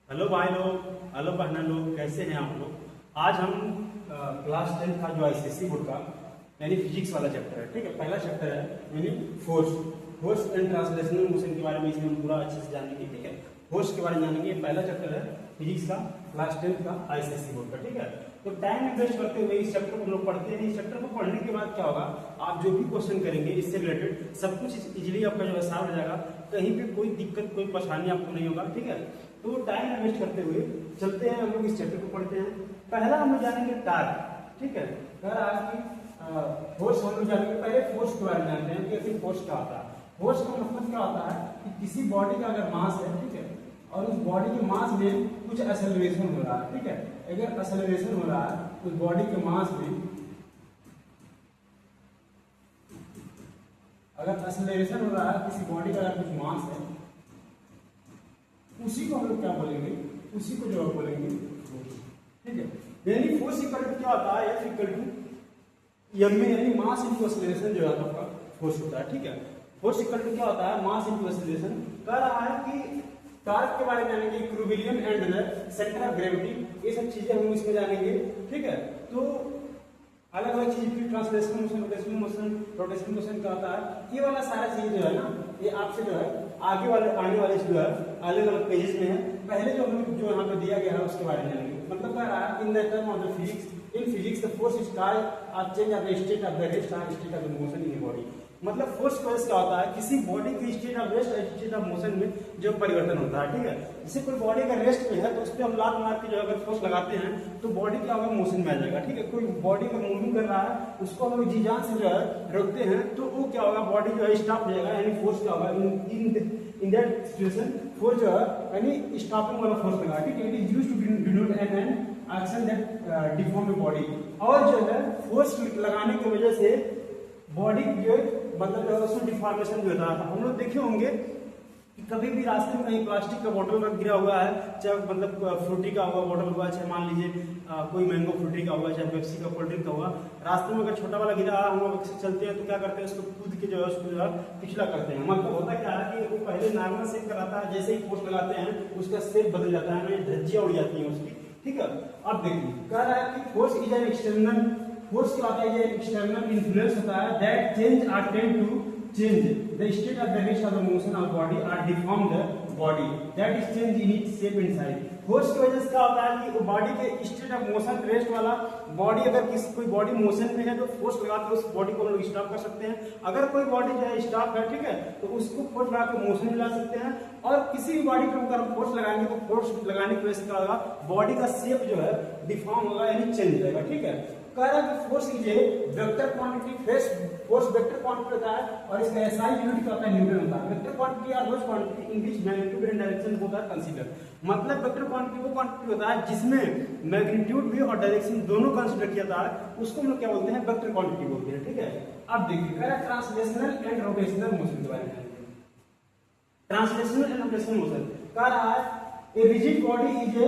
Hello भाई लोग, hello बहना लोग, कैसे हैं आप लोग। आज हम क्लास 10 का जो आईसीएसई बोर्ड का यानी फिजिक्स वाला चैप्टर है, ठीक है। पहला चैप्टर है यानी force force and translational motion के बारे में इसमें हम पूरा अच्छे से जानेंगे, ठीक है। फोर्स के बारे में जानेंगे। पहला चैप्टर है फिजिक्स का क्लास 10 का आईसीएसई बोर्ड का, ठीक है। तो टाइम इन्वेस्ट करते हुए इस चैप्टर को हम लोग पढ़ते हैं। इस चैप्टर को पढ़ने के बाद क्या होगा, आप जो भी क्वेश्चन करेंगे इससे रिलेटेड सब कुछ इजीली आपका जो है सॉल्व हो जाएगा। कहीं भी कोई दिक्कत कोई परेशानी आपको नहीं होगा, ठीक है। तो टाइम इन्वेस्ट करते हुए चलते हैं, हम लोग इस चैप्टर को पढ़ते हैं। पहला हम लोग जानेंगे टार्क, ठीक है। आज की फोर्स हम लोग जानेंगे। पहले फोर्स के बारे में जानते हैं कि ऐसे फोर्स क्या होता है। फोर्स का मतलब क्या होता है कि किसी बॉडी का अगर मास है, ठीक है, और उस बॉडी के मास में कुछ एक्सेलरेशन हो रहा है, ठीक है। अगर एक्सेलरेशन हो रहा है उस बॉडी के मास में, अगर एक्सेलरेशन हो रहा है किसी बॉडी का अगर कुछ मास है, उसी को हम लोग क्या बोलेंगे, उसी को जो है बोलेंगे फोर्स, ठीक है। यानी फोर्स इक्वल टू क्या होता है, F इक्वल टू m में, यानी मास इनटू एक्सेलरेशन जो है आपका फोर्स होता है, ठीक है। फोर्स इक्वल टू क्या होता है, मास इनटू एक्सेलरेशन। कह रहा है कि टॉर्क के बारे में जानेंगे, equilibrium and the centre of gravity, ये सब चीजें हम इसमें जानेंगे, ठीक है। तो अलग अलग चीज की translational motion, rotational motion, rotational motion क्या होता है, ये वाला सारा चीज जो है ना, ये आपसे जो है आगे वाले जो है अलग अलग पेजेस में है। पहले जो हम जो यहाँ पे दिया गया है उसके बारे में जानेंगे। मतलब क्या रहा है, in the term of the physics, in physics the force is कार्य change of the state of the rest और state of the motion in the body. मतलब फोर्स क्या होता है, किसी बॉडी की स्टेट ऑफ रेस्ट और स्टेट ऑफ मोशन में जो परिवर्तन होता है, ठीक है। जैसे कोई बॉडी का रेस्ट में है तो उस पर हम लात मार के जो अगर फोर्स लगाते हैं तो बॉडी क्या होगा, मोशन में आ जाएगा, ठीक है। कोई बॉडी का मूवमेंट कर रहा है, उसको हम लोग जी जान से जो है रोकते हैं तो वो क्या होगा, बॉडी जो है स्टॉप हो जाएगा। यानी फोर्स क्या होगा, इन दैट सिचुएशन फोर्स जो है यानी स्टॉपिंग वाला फोर्स लगा, ठीक है। It is used to denote an action that deform the body. और जो है फोर्स लगाने की वजह से बॉडी जो मतलब उसमें डिफॉर्मेशन भी होता है। हम लोग देखे होंगे कि कभी भी रास्ते में कहीं प्लास्टिक का बोतल का गिरा हुआ है, चाहे मतलब फ्रूटी का हुआ बोतल हुआ, चाहे मान लीजिए कोई मैंगो फ्रूटी का हुआ, चाहे पेप्सी का कोल्ड ड्रिंक का हुआ, रास्ते में अगर छोटा वाला गिरा, हम लोग चलते हैं तो क्या करते हैं, उसको कूद के जो है उसको जो है पिछला करते हैं। मतलब होता क्या है कि वो पहले नॉर्मल शेप कराता है, जैसे ही फोर्स लगाते हैं उसका शेप बदल जाता है, धज्जियां उड़ जाती हैं उसकी, ठीक है। अब देखिए कह रहा है कि force is an external, force क्या होता है, ये एक्सटर्नल इन्फ्लुएंस होता है that change or tend to change the state of the rest of the motion of body or deform the body that is change in its shape and size। Force की वजह से क्या होता है कि वो बॉडी के स्टेट ऑफ मोशन रेस्ट वाला बॉडी, अगर किसी कोई बॉडी मोशन में है तो फोर्स लगा के उस बॉडी को हम लोग स्टॉप कर सकते हैं। अगर कोई बॉडी जो है स्टॉप है, ठीक है, तो उसको फोर्स लगा के मोशन में ला सकते हैं। और किसी भी बॉडी पर अगर फोर्स लगाएंगे तो फोर्स लगाने की वजह से क्या होगा, बॉडी का शेप जो है डिफॉर्म होगा यानी चेंज हो जाएगा, ठीक है। कह रहा है कि force is A vector quantity, force vector quantity होता है और इसका एसआई यूनिट क्या होता है, न्यूटन होता है। Vector quantity are those quantity in which magnitude and direction both are consider. मतलब वेक्टर क्वांटिटी वो क्वांटिटी होता है जिसमें मैग्नीट्यूड भी और डायरेक्शन दोनों कंसीडर किया जाता है, उसको हम लोग क्या बोलते हैं, वेक्टर क्वांटिटी बोलते हैं, ठीक है। अब देखिए कह रहा है ट्रांसलेशनल एंड रोटेशनल मोशन के बारे में। ट्रांसलेशनल एंड रोटेशनल मोशन कह रहा है a rigid body is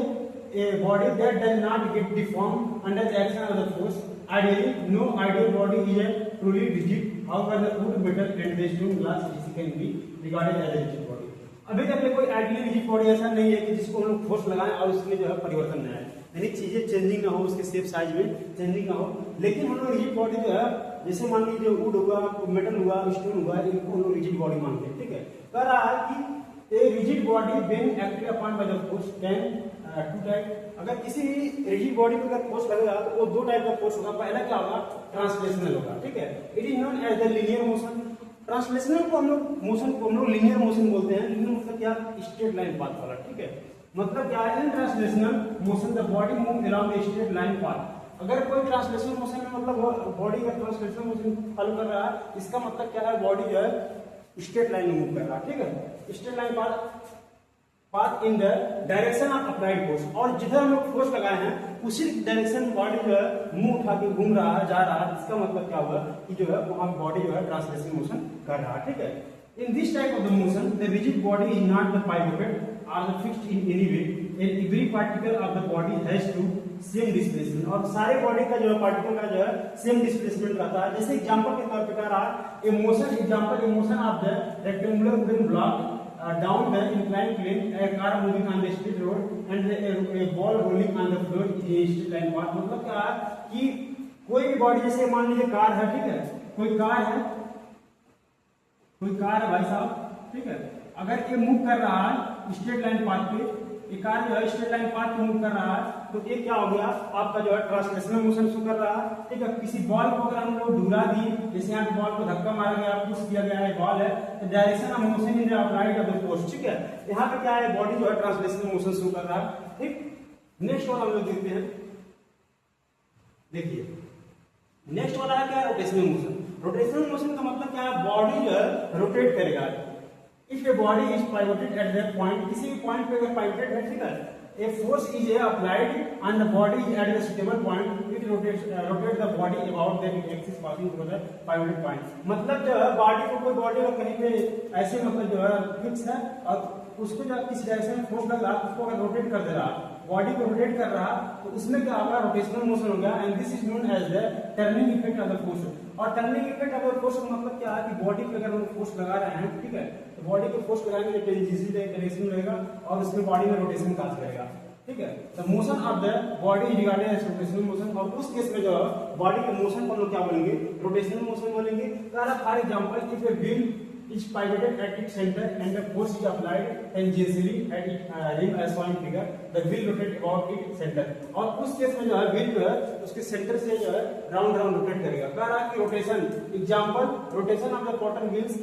a body that does not get deformed under the action of the force. Ideally, no ideal body is a truly rigid. However, the wood, metal, and the stone, glass, etc. can be regarded as a rigid body. अभी तक कोई ideally rigid body ऐसा नहीं है कि जिसको हम लोग फोर्स लगाएं और उसमें जो है परिवर्तन न आए, यानी चीजें चेंजिंग ना हो, उसके शेप साइज में चेंजिंग ना हो। लेकिन हम लोग रिजिड बॉडी जो है, जैसे मान लीजिए वुड हुआ, मेटल हुआ, स्टोन हुआ, इनको हम लोग रिजिड बॉडी मानते हैं, ठीक है। कह रहा है कि a rigid body being acted upon by the force can two type, अगर किसी रिजिड बॉडी पर अगर फोर्स लगेगा तो वो दो टाइप का फोर्स होगा। पहला क्या होगा, ट्रांसलेशनल होगा, ठीक है। It is known as the linear motion. Translational को हम लोग मोशन को हम लोग लीनियर मोशन बोलते हैं। लीनियर मतलब क्या, स्ट्रेट लाइन पाथ वाला, ठीक है। मतलब क्या है, इन translational motion the body move along the straight line path. अगर कोई ट्रांसलेशनल मोशन में मतलब बॉडी का ट्रांसलेशनल मोशन फॉलो कर रहा है, इसका मतलब क्या है, बॉडी जो है स्ट्रेट लाइन में मूव कर रहा है, ठीक है। Straight line path in the direction of applied force, और जिधर हम लोग फोर्स लगाए हैं उसी डायरेक्शन में बॉडी जो है मुंह उठा के घूम रहा है, जा रहा है। इसका मतलब क्या हुआ कि जो है वहां बॉडी जो है ट्रांसलेशनल मोशन कर रहा है, ठीक है। In this type of the motion the rigid body is not the pivoted और the fixed in any way, and every particle of the body has to same displacement. और सारे बॉडी का जो है पार्टिकल का जो है सेम डिस्प्लेसमेंट रहता है। जैसे एग्जांपल के तौर पे कह रहा है, a motion example a motion of the rectangular wooden block down the inclined plane, a car moving on the street road and a ball rolling on the floor in a straight line path। मतलब क्या है कि कोई भी body, जैसे मान लीजिए car है, ठीक है, कोई कार है भाई साहब, ठीक है, अगर ये मूव कर रहा है स्ट्रेट लाइन पाथ पे, ये कार जो है स्ट्रेट लाइन पाथ पे मूव कर रहा है, तो ये क्या हो गया आपका जो है ट्रांसलेशनल मोशन शो कर रहा है, ठीक है। किसी बॉल को अगर हम लोग ढुला दिए, जैसे यहाँ बॉल को धक्का मारा गया, पुश किया गया है, बॉल है, तो direction of motion in the applied of the force, ठीक है। यहाँ पे क्या है, बॉडी जो है ट्रांसलेशनल मोशन शो कर रहा है, ठीक। नेक्स्ट वाला हम लोग देखते हैं, देखिए नेक्स्ट वाला है क्या, रोटेशनल मोशन। रोटेशनल मोशन का मतलब क्या है, बॉडी जो है रोटेट करेगा। If A body is pivoted at that point, किसी भी पॉइंट पे अगर पाइवोटेड है, ठीक है, a force is applied and the body is at the suitable point, it rotates the body about the axis passing through the pivoted point। मतलब जो है बॉडी को, कोई बॉडी को कहीं पे ऐसे मतलब जो है फिक्स है और उसको जब किसी डायरेक्शन में फोर्स लग रहा है, उसको अगर रोटेट कर दे रहा, बॉडी को रोटेट कर रहा, तो उसमें क्या होगा, रोटेशनल मोशन हो गया। And this is known as the turning effect of the force. और turning effect of the force का मतलब क्या है कि बॉडी पे अगर हम फोर्स लगा रहे हैं, ठीक है, तो बॉडी को फोर्स लगाएंगे तो टेंजेंशियल डायरेक्शन रहेगा और उसमें बॉडी में रोटेशन काज करेगा, ठीक है। The motion of the body is regarded as rotational motion. और उस केस में जो बॉडी के मोशन को हम लोग क्या बोलेंगे, रोटेशनल मोशन बोलेंगे। For example, if a wheel is pivoted at its center and the force is applied tangentially at its rim as shown in figure, the wheel rotate about its center। और उस case में जो है wheel जो है उसके centre से जो है राउंड राउंड रोटेट करेगा। कह रहा है कि rotation, example, rotation of the cotton wheels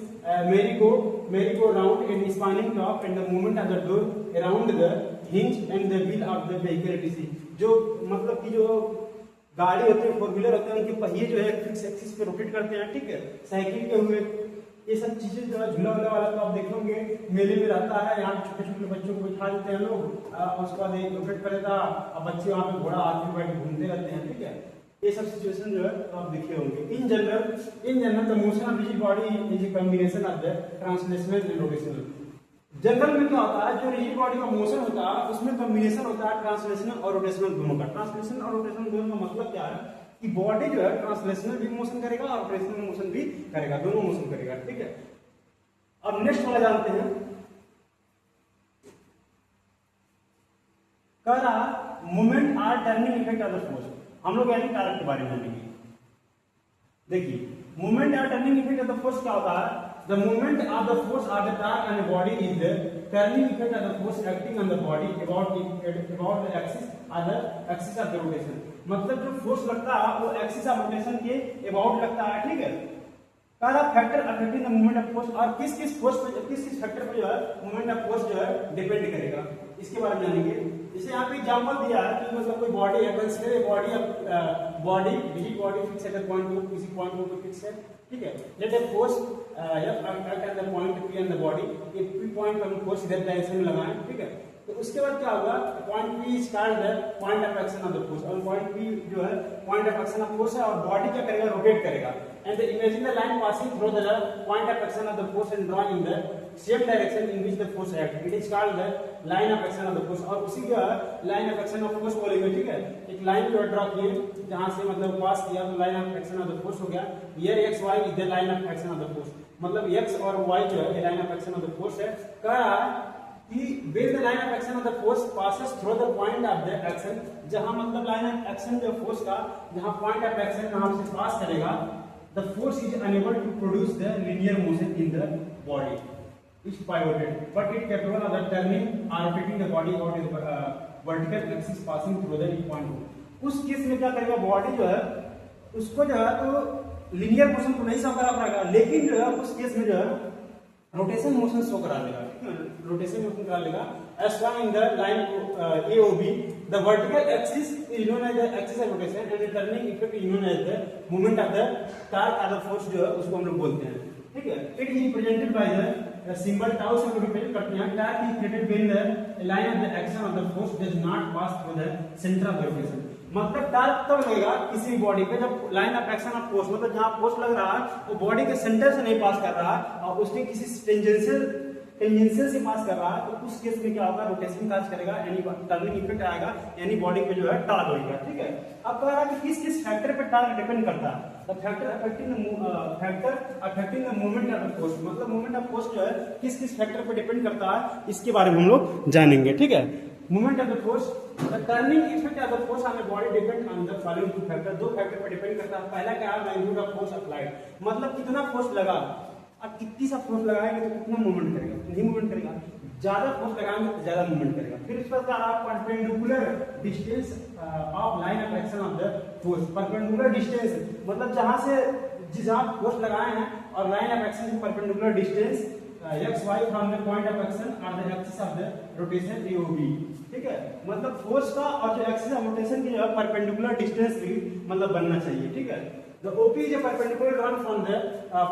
merry go round and spinning top and the movement of the door around the hinge and the wheel of the vehicle etc। जो मतलब कि जो गाड़ी होते हैं, फोर व्हीलर होते हैं, उनके पहिए जो है फिक्स एक्सिस पे रोटेट करते हैं, ठीक है। साइकिल के हुए ये सब चीजें जो है, झूला वूला वाला तो आप देखे होंगे मेले में रहता है, यहाँ छोटे छोटे बच्चों को बिठा देते हैं लोग, उसके बाद एक रोटेट कर देता और बच्चे वहाँ पे घोड़ा हाथ में बैठ घूमते रहते हैं, ठीक है। ये सब सिचुएशन जो है तो आप देखे होंगे। In general the motion of rigid body is a combination of the translational and rotational. General में क्या होता है, जो रिजिड बॉडी का मोशन होता है उसमें कॉम्बिनेशन होता है ट्रांसलेशनल और रोटेशनल दोनों का। ट्रांसलेशनल और रोटेशनल दोनों का मतलब क्या है कि बॉडी जो है ट्रांसलेशनल भी मोशन करेगा और रोटेशनल मोशन भी करेगा, दोनों मोशन करेगा, ठीक है। अब नेक्स्ट वाला जानते हैं, कह रहा movement or turning effect of the force. हम लोग यानी टारक के बारे में जानेंगे। देखिए movement or turning effect of the force क्या होता है, the movement of the force of the torque on the body is the turning effect of the force acting on the body about the axis of the rotation। मतलब जो force लगता है वो axis of rotation के about लगता है, ठीक है। कहा factor affecting the movement of force, और किस किस फोर्स पे, किस किस फैक्टर पे जो है मूवमेंट ऑफ फोर्स जो है डिपेंड करेगा, इसके बारे में जानेंगे। जैसे यहाँ पे एग्जांपल दिया है कि मतलब कोई बॉडी है, consider body rigid body fix at point two, किसी पॉइंट पे फिक्स है, ठीक है। Let a force F act at the point P on the body, ये P पॉइंट पर हम फोर्स इधर डायरेक्शन में लगाएं, ठीक है। तो उसके बाद क्या होगा, point P is called the point of action of the force, और पॉइंट P जो है point of action of force है, और बॉडी क्या करेगा, रोटेट करेगा। And imagine the line passing through the point of action of the force and draw in the same direction in which the force act, it is called the line of action of the force. और उसी का line of action of force बोलेंगे, ठीक है। एक line जो draw किए जहां से मतलब पास किया तो line of action of the force हो गया। Here x y is the line of action of the force, मतलब x और y जो है line of action of the force है। कह रहा है कि where the line of action of the force passes through the point of the action, जहां मतलब लाइन ऑफ एक्शन जो फोर्स का जहां पॉइंट ऑफ एक्शन वहां से पास करेगा, the force is unable to produce the linear motion in the body, is pivoted but it capable of the turning और rotating the body about the vertical axis passing through the point. उस case में क्या करेगा, body जो है उसको जो है तो लीनियर मोशन तो नहीं शो करा पाएगा, लेकिन जो है उस केस में जो है रोटेशन मोशन शो करा देगा, रोटेशन मोशन करा लेगा। As one in the line AOB, the vertical axis is known as the axis of rotation and the turning effect is known as the movement of the torque of the force, जो है उसको हम लोग बोलते हैं, ठीक है। It is represented by the symbol tau से रिप्रेजेंट करते हैं। Torque is created when the line of the action of the force does not pass through the centre of the rotation. मतलब टॉर्क तब लगेगा किसी बॉडी पे जब line of action of force, मतलब जहां फोर्स लग रहा है वो बॉडी के सेंटर से नहीं पास कर रहा है और उसके किसी टेंजेंशियल से पास कर रहा है, तो उस केस में क्या होगा, रोटेशन काज करेगा, यानी टर्निंग इफेक्ट आएगा, यानी बॉडी पे जो है टॉर्क होगा, ठीक है। अब कह रहा है कि किस किस फैक्टर पे टॉर्क डिपेंड करता है, the factor affecting the moment of force, मतलब मोमेंट ऑफ फोर्स जो है किस किस फैक्टर पर डिपेंड करता है इसके बारे में हम लोग जानेंगे, ठीक है। Moment of the force, the turning effect of the force on the body depend on the following two factor, दो फैक्टर पर डिपेंड करता है। पहला क्या है, मैग्नीट्यूड ऑफ फोर्स अप्लाइड, मतलब कितना फोर्स लगा, अब कितनी सा फोर्स लगाएंगे तो कितना मूवमेंट करेगा, नहीं मूवमेंट करेगा, ज्यादा फोर्स लगाएंगे तो ज्यादा मूवमेंट करेगा। फिर इस पर आप perpendicular distance of line of action of the force, perpendicular distance मतलब जहां से जहां फोर्स लगाए हैं और लाइन ऑफ एक्शन के perpendicular distance X Y from the point of action और the axis of the rotation AOB, ठीक है। मतलब फोर्स का और जो एक्सिस ऑफ रोटेशन की जो परपेंडिकुलर डिस्टेंस भी मतलब बनना चाहिए, ठीक है। The OP is a perpendicular run from the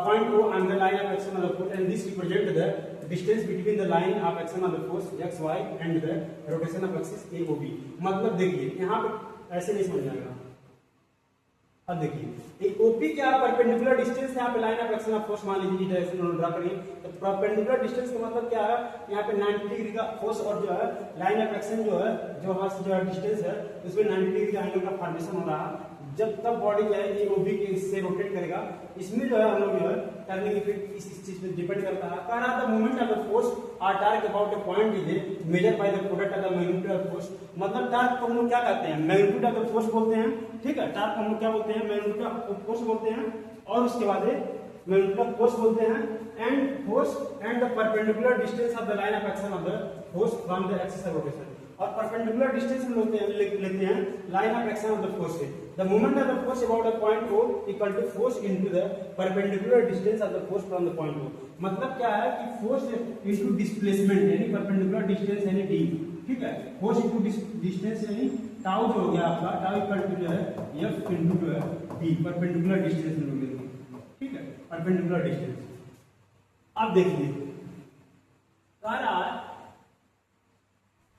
point O on the line of action of the force, and this represents the distance between the line of action of the force x, y and the rotation of axis AOB। मतलब देखिए यहाँ पे ऐसे नहीं समझ आएगा। अब देखिए एक OP क्या परपेंडिकुलर डिस्टेंस, यहाँ पे line of action of force मान लीजिए डायरेक्शन ड्रा करिए, तो परपेंडिकुलर डिस्टेंस का मतलब क्या है, यहाँ पे 90 डिग्री का फोर्स और जो है लाइन ऑफ एक्शन जो है जो वहां से जो डिस्टेंस है उसमें 90 डिग्री का एंगल का फॉर्मेशन हो रहा है। जब तब बॉडी जो है ये ओबी के इससे रोटेट करेगा, इसमें जो है हम लोग जो है टर्निंग इफेक्ट इस चीज पे डिपेंड करता है। कह रहा था movement of the force or torque about a point is measure by the product of the magnitude of force, मतलब टार्क को हम लोग क्या कहते हैं, मैग्नीट्यूड ऑफ द फोर्स बोलते हैं, ठीक है। टार्क को हम लोग क्या बोलते हैं, मैग्नीट्यूड ऑफ फोर्स बोलते हैं, और उसके बाद मैग्नीट्यूड ऑफ फोर्स बोलते हैं and force and the perpendicular distance of the line of action of the force from the axis of rotation, और परपेंडिकुलर डिस्टेंस हम लेते हैं line of action of the force से। The moment of the force about the point O equal to force into the perpendicular distance of the force from the point O, मतलब क्या है कि force into displacement यानी perpendicular distance यानी d, ठीक है। Force into distance यानी tau जो हो गया आपका, टाउ इक्वल टू जो है f इनटू जो है d, परपेंडिकुलर डिस्टेंस हम लोग लेंगे, ठीक है, परपेंडिकुलर डिस्टेंस। अब देखिए कह रहा है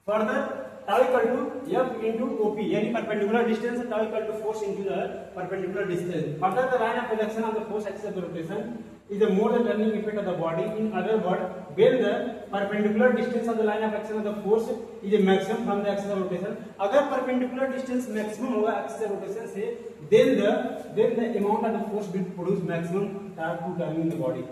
further tau equal to f into op यानी perpendicular distance, tau equal to force into the perpendicular distance, further the line of action of the force axis of the rotation is the more the turning effect of the body, in other words when the perpendicular distance of the line of action of the force is a maximum from the axis of rotation, अगर perpendicular distance maximum होगा axis of rotation से then the amount of the force will produce maximum torque to turning the body,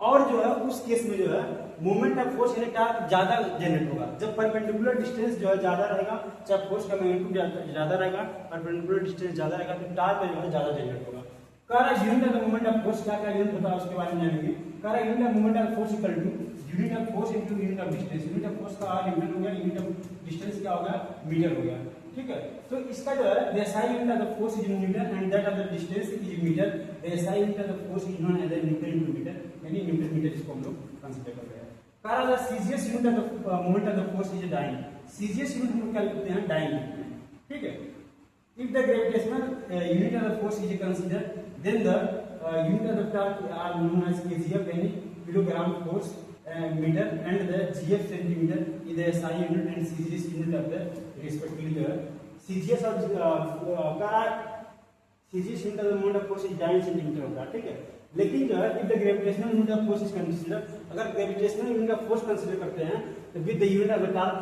और जो है उस case में जो है मोमेंट ऑफ फोर्स यानी टार्क ज्यादा जनरेट होगा जब परपेंडिकुलर डिस्टेंस जो है ज्यादा रहेगा, जब फोर्स का मैग्नीट्यूड ज्यादा रहेगा, परपेंडिकुलर डिस्टेंस ज्यादा रहेगा तो टार्क जो है ज्यादा जनरेट होगा। कह रहा unit of moment of force क्या क्या यूनिट होता है उसके बारे में जानेंगे। कह रहा unit of moment of force equal to unit of force into unit of distance, unit of force का न्यूटन हो गया, यूनिट ऑफ डिस्टेंस क्या होगा मीटर हो गया, ठीक है। तो इसका जो है the SI unit of the force is metre and that of the distance is metre, the SI unit of the force is known as newton into metre, यानी न्यूटन मीटर इसको हम लोग कंसीडर कर रहे हैं। कह रहा the CGS unit of the moment of the force is dyne, CGS unit हम क्या लिखते हैं डाइन, ठीक है। If the gravitational unit of the force is consider then the unit of the torque are known as kgf यानी kilogram force metre and the gf centimetre is the SI unit and CGS unit of the respectively जो है CGS और का CGS unit of the moment of force is dyne centimetre होता है, ठीक है। लेकिन जो है if the gravitational unit of force is consider, अगर gravitational unit of force consider करते हैं तो with the unit of the torque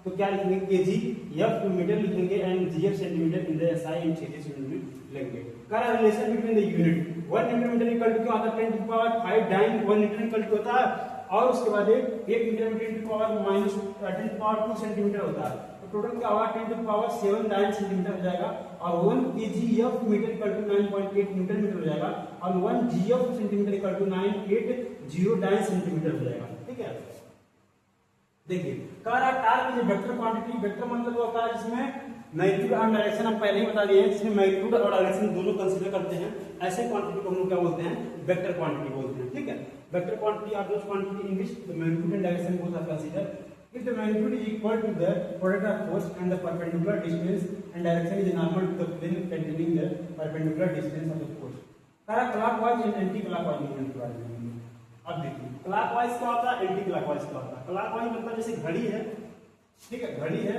तो क्या लिखेंगे kgf मीटर लिखेंगे and gf centimetre in the SI and CGS unit लेंगे। करा relation between the unit 1 newton metre equal to क्या होता है 10 to power 5 dyne 1 newton equal to होता है, और उसके बाद 1 newton metre to power minus 10 to power 2 centimetre होता है, तो टोटल क्या होगा 10 टू पावर 7 डाइन सेंटीमीटर हो जाएगा, और 1 kgf metre equal to 9.8 newton metre हो जाएगा, और 1 gf centimetre equal to 980 dyne centimetre हो जाएगा, ठीक है। देखिए कह रहा torque is vector quantity, vector मतलब होता है जिसमें मैग्नीट्यूड और डायरेक्शन हम पहले ही बता दिए हैं, जिसमें मैग्नीट्यूड और डायरेक्शन दोनों कंसीडर करते हैं, ऐसे क्वांटिटी को हम लोग क्या बोलते हैं वेक्टर क्वांटिटी बोलते हैं, ठीक है। Vector quantity are those quantity in which the magnitude and direction both are consider if the magnitude is equal to the product of force and the perpendicular distance and direction is normal to the plane containing the perpendicular distance of the force। सारा clockwise and anti clockwise movement के बारे में अब देखिए clockwise क्या होता है, anti clockwise क्या होता है। क्लॉकवाइज मतलब जैसे घड़ी है, ठीक है, घड़ी है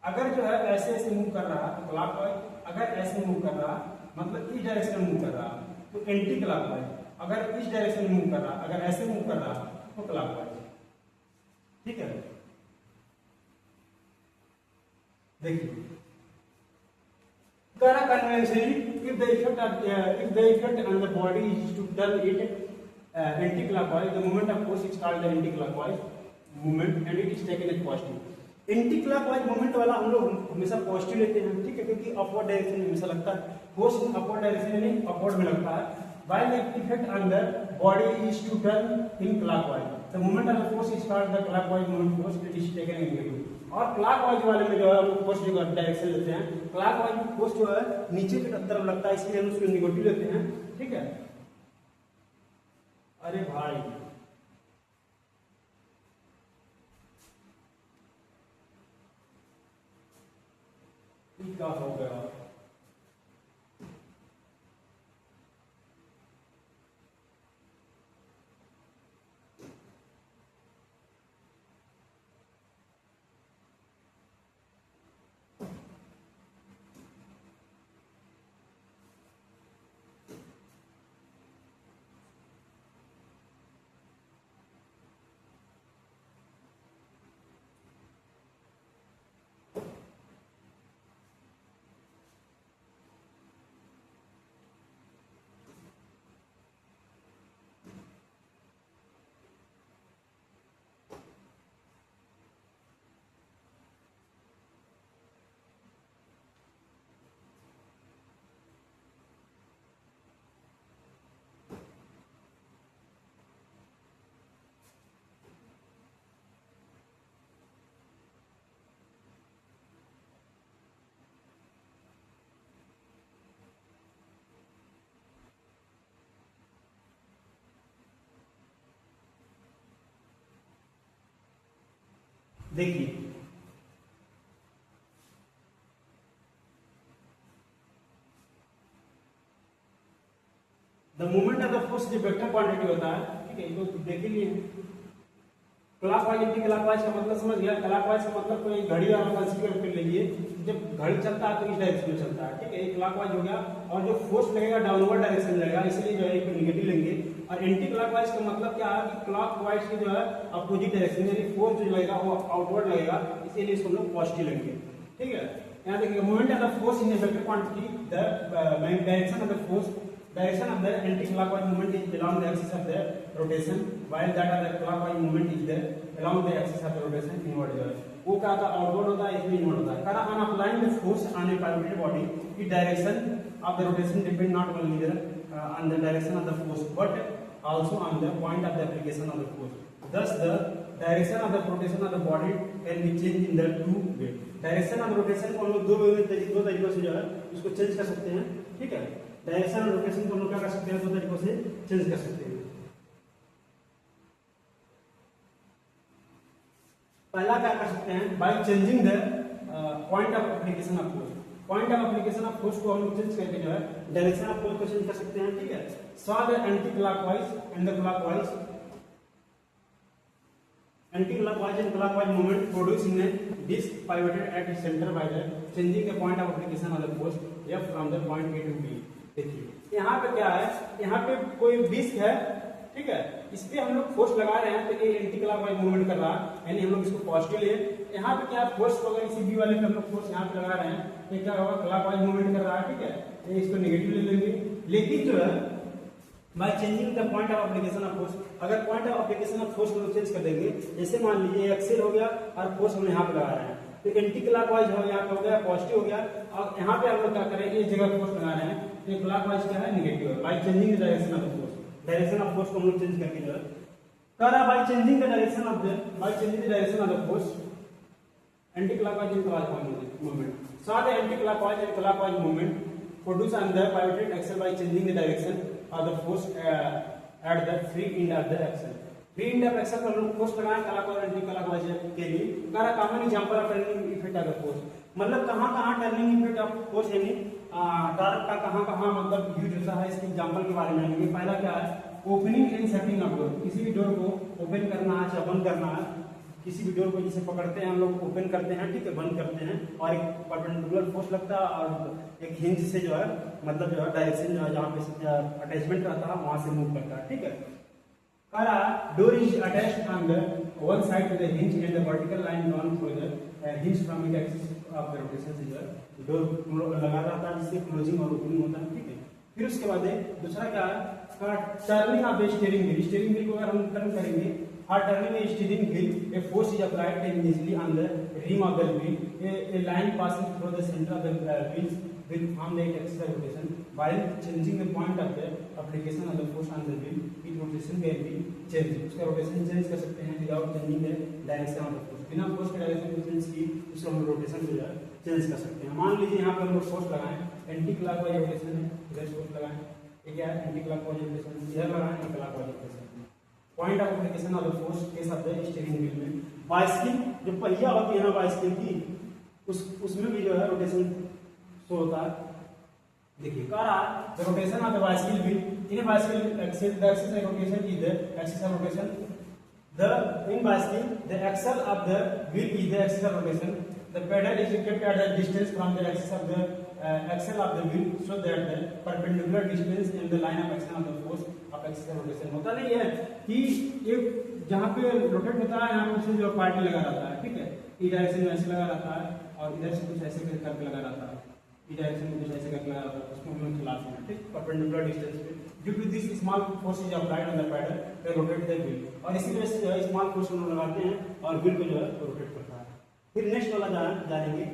अगर जो है ऐसे ऐसे मूव कर रहा तो क्लॉकवाइज, अगर ऐसे मूव कर रहा मतलब इस डायरेक्शन में मूव कर रहा तो एंटी क्लॉकवाइज, अगर इस डायरेक्शन में मूव कर रहा, अगर ऐसे मूव कर रहा तो क्लॉकवाइज, ठीक है। देखिए Conventionally, if the effect on the body is to turn it anti-clockwise, the moment of force is called the anti-clockwise movement and it is taken as positive. Anti clockwise moment वाला हम लोग हमेशा positive लेते हैं, ठीक है, क्योंकि upward direction में हमेशा लगता है, फोर्स अपवर्ड डायरेक्शन में नहीं अपवर्ड में लगता है. While the effect on the body is to turn in clockwise, the moment of the force is called the clockwise moment force, it is taken in negative. और clockwise वाले में जो है हम लोग फोर्स जो डायरेक्शन लेते हैं, क्लॉकवाइज फोर्स जो है नीचे की तरफ लगता है, इसलिए हम उसको नेगेटिव लेते हैं, ठीक है. अरे भाई क्या हो गया? देखिए the moment of the force जो वेक्टर क्वांटिटी होता है, ठीक है, इसको देख लिए. क्लॉकवाइज एंटी क्लॉकवाइज का मतलब समझ गया. क्लॉकवाइज का मतलब कोई घड़ी आप कंसीडर कर लीजिए, जब घड़ी चलता है तो इस डायरेक्शन में चलता है, ठीक है, ये क्लॉकवाइज हो गया. और जो फोर्स लगेगा डाउनवर्ड डायरेक्शन में लगेगा, इसलिए जो है एक नेगेटिव लेंगे. और एंटी क्लॉकवाइज का मतलब क्या है कि क्लॉकवाइज की जो है अपोजिट डायरेक्शन में, यानी फोर्स जो लगेगा वो आउटवर्ड लगेगा, इसीलिए इसको हम लोग पॉजिटिव लेंगे, ठीक है. यहाँ देखिए moment of the force in the vector quantity, the direction of the force, direction of the anti-clockwise movement is along the axis of the rotation, while that of the clockwise movement is the along the axis of the rotation inward. वो क्या होता है, outward होता है, इसमें inward होता है. कारण on applying the force on a pivoted body, the direction of the rotation depend not only on the direction of the force but also on the point of the application of the force. Thus the direction of the rotation of the body can be changed in the two way. Direction of rotation को हम लोग दो तरीकों से जो है उसको change कर सकते हैं, ठीक है. डायरेक्शन और रोटेशन को हम लोग क्या कर सकते हैं, दो तरीकों से चेंज कर सकते हैं. पहला क्या कर सकते हैं, bye changing the point of application of force. Point of application of force को हम लोग चेंज करके जो है डायरेक्शन ऑफ फोर्स को चेंज कर सकते हैं, ठीक है. So the anti clockwise and the clockwise, anti-clockwise and clockwise movement produced in a disc pivoted at its center by the changing the point of application of the force F from the point A to B. देखिए यहाँ पे क्या है, यहाँ पे कोई disc है, ठीक है, इस पे हम लोग फोर्स लगा रहे हैं तो ये एंटी क्लॉकवाइज मूवमेंट कर रहा है, यानी हम लोग इसको पॉजिटिव लिए. यहाँ पे क्या फोर्स को अगर इसी बी वाले पे हम लोग फोर्स यहाँ पे लगा रहे हैं तो क्या होगा, क्लॉकवाइज मूवमेंट कर रहा है, ठीक है, ये इसको नेगेटिव ले लेंगे. लेकिन जो है by changing the point of application of force, अगर point of application of force को चेंज कर देंगे, जैसे मान लीजिए एक्सेल हो गया और फोर्स हम यहाँ पे लगा रहे हैं, तो एंटी क्लॉकवाइज हो यहाँ पे हो गया, पॉजिटिव हो गया. और यहाँ पे हम लोग क्या करें, इस जगह फोर्स लगा रहे हैं तो क्लॉकवाइज क्या है, नेगेटिव है. By changing the direction of force, direction of force को हम लोग चेंज करके जो है कर रहा, bye changing the direction of the force anti clockwise and clockwise movement. So the anti clockwise and clockwise movement produced on the pivoted axle by changing the direction of the force at the free end of the axle. Free end of axle पर लोग force लगाएं clockwise anti clockwise के लिए. करा common example of turning effect of the force, मतलब कहां-कहां turning effect of force यानी torque का कहां-कहां मतलब यूज होता है, इसके एग्जांपल के बारे में जानेंगे. पहला क्या है, opening and shutting of door. किसी भी डोर को ओपन करना है या बंद करना है, किसी भी डोर को जिसे पकड़ते हैं हम लोग ओपन करते हैं, ठीक है, बंद करते हैं, और एक परपेंडिकुलर फोर्स लगता है और एक हिंज से जो है मतलब जो है डायरेक्शन जो है जहाँ पे अटैचमेंट रहता है वहां से मूव करता है, ठीक है. करा door is attached on the one side to the hinge and the vertical line run through the hinge from it axis of the rotation से जो है डोर लगा रहता है, जिससे क्लोजिंग और ओपनिंग होता है, ठीक है। फिर उसके बाद दूसरा क्या है, turning of the steering wheel. Steering wheel को अगर हम टर्न करेंगे, हर टर्निंग में steering wheel a force is applied tangentially on the rim of the wheel, a line passing through the center of the wheels will form the axis of rotation. While changing the point of the application of the force on the wheel, its rotation can be changed. उसका rotation change कर सकते हैं without changing the direction of the force. बिना force के direction को change की उसका हम रोटेशन जो है चेंज कर सकते हैं। मान लीजिए यहाँ पर हम लोग फोर्स लगाएं, एंटी क्लॉकवाइज रोटेशन है, इधर फोर्स लगाएं, ये क्या है एंटी क्लॉकवाइज रोटेशन, इधर लगाएं anti clockwise rotation. Point of application of the force case of the steering wheel में बाइसिकल जो पहिया होती है ना बाइसिकल की, उसमें भी जो है रोटेशन शो होता है। देखिए कह रहा है the rotation of the bicycle wheel in bicycle axis, the axis of rotation is the axis of rotation, the in bicycle the axle of the wheel is the axis of rotation, the pedal is kept at a distance from the axis of the axle of the wheel so that the perpendicular distance in the line of action of the force of axis of rotation। होता नहीं है कि एक जहाँ पे rotate होता है यहाँ पे जो पार्टी लगा रहता है, ठीक है, इस डायरेक्शन में ऐसे लगा रहता है और इधर से कुछ ऐसे करके लगा रहता है, इस डायरेक्शन में कुछ ऐसे करके लगा रहता है, उसको हम खिलाफ हैं, ठीक, परपेंडिकुलर डिस्टेंस पे। Due to this small force is applied on the pedal to rotate the wheel, और इसी वजह से जो है स्मॉल फोर्स हम लगाते हैं और व्हील को जो है रोटेट करता है। फिर नेक्स्ट वाला जानेंगे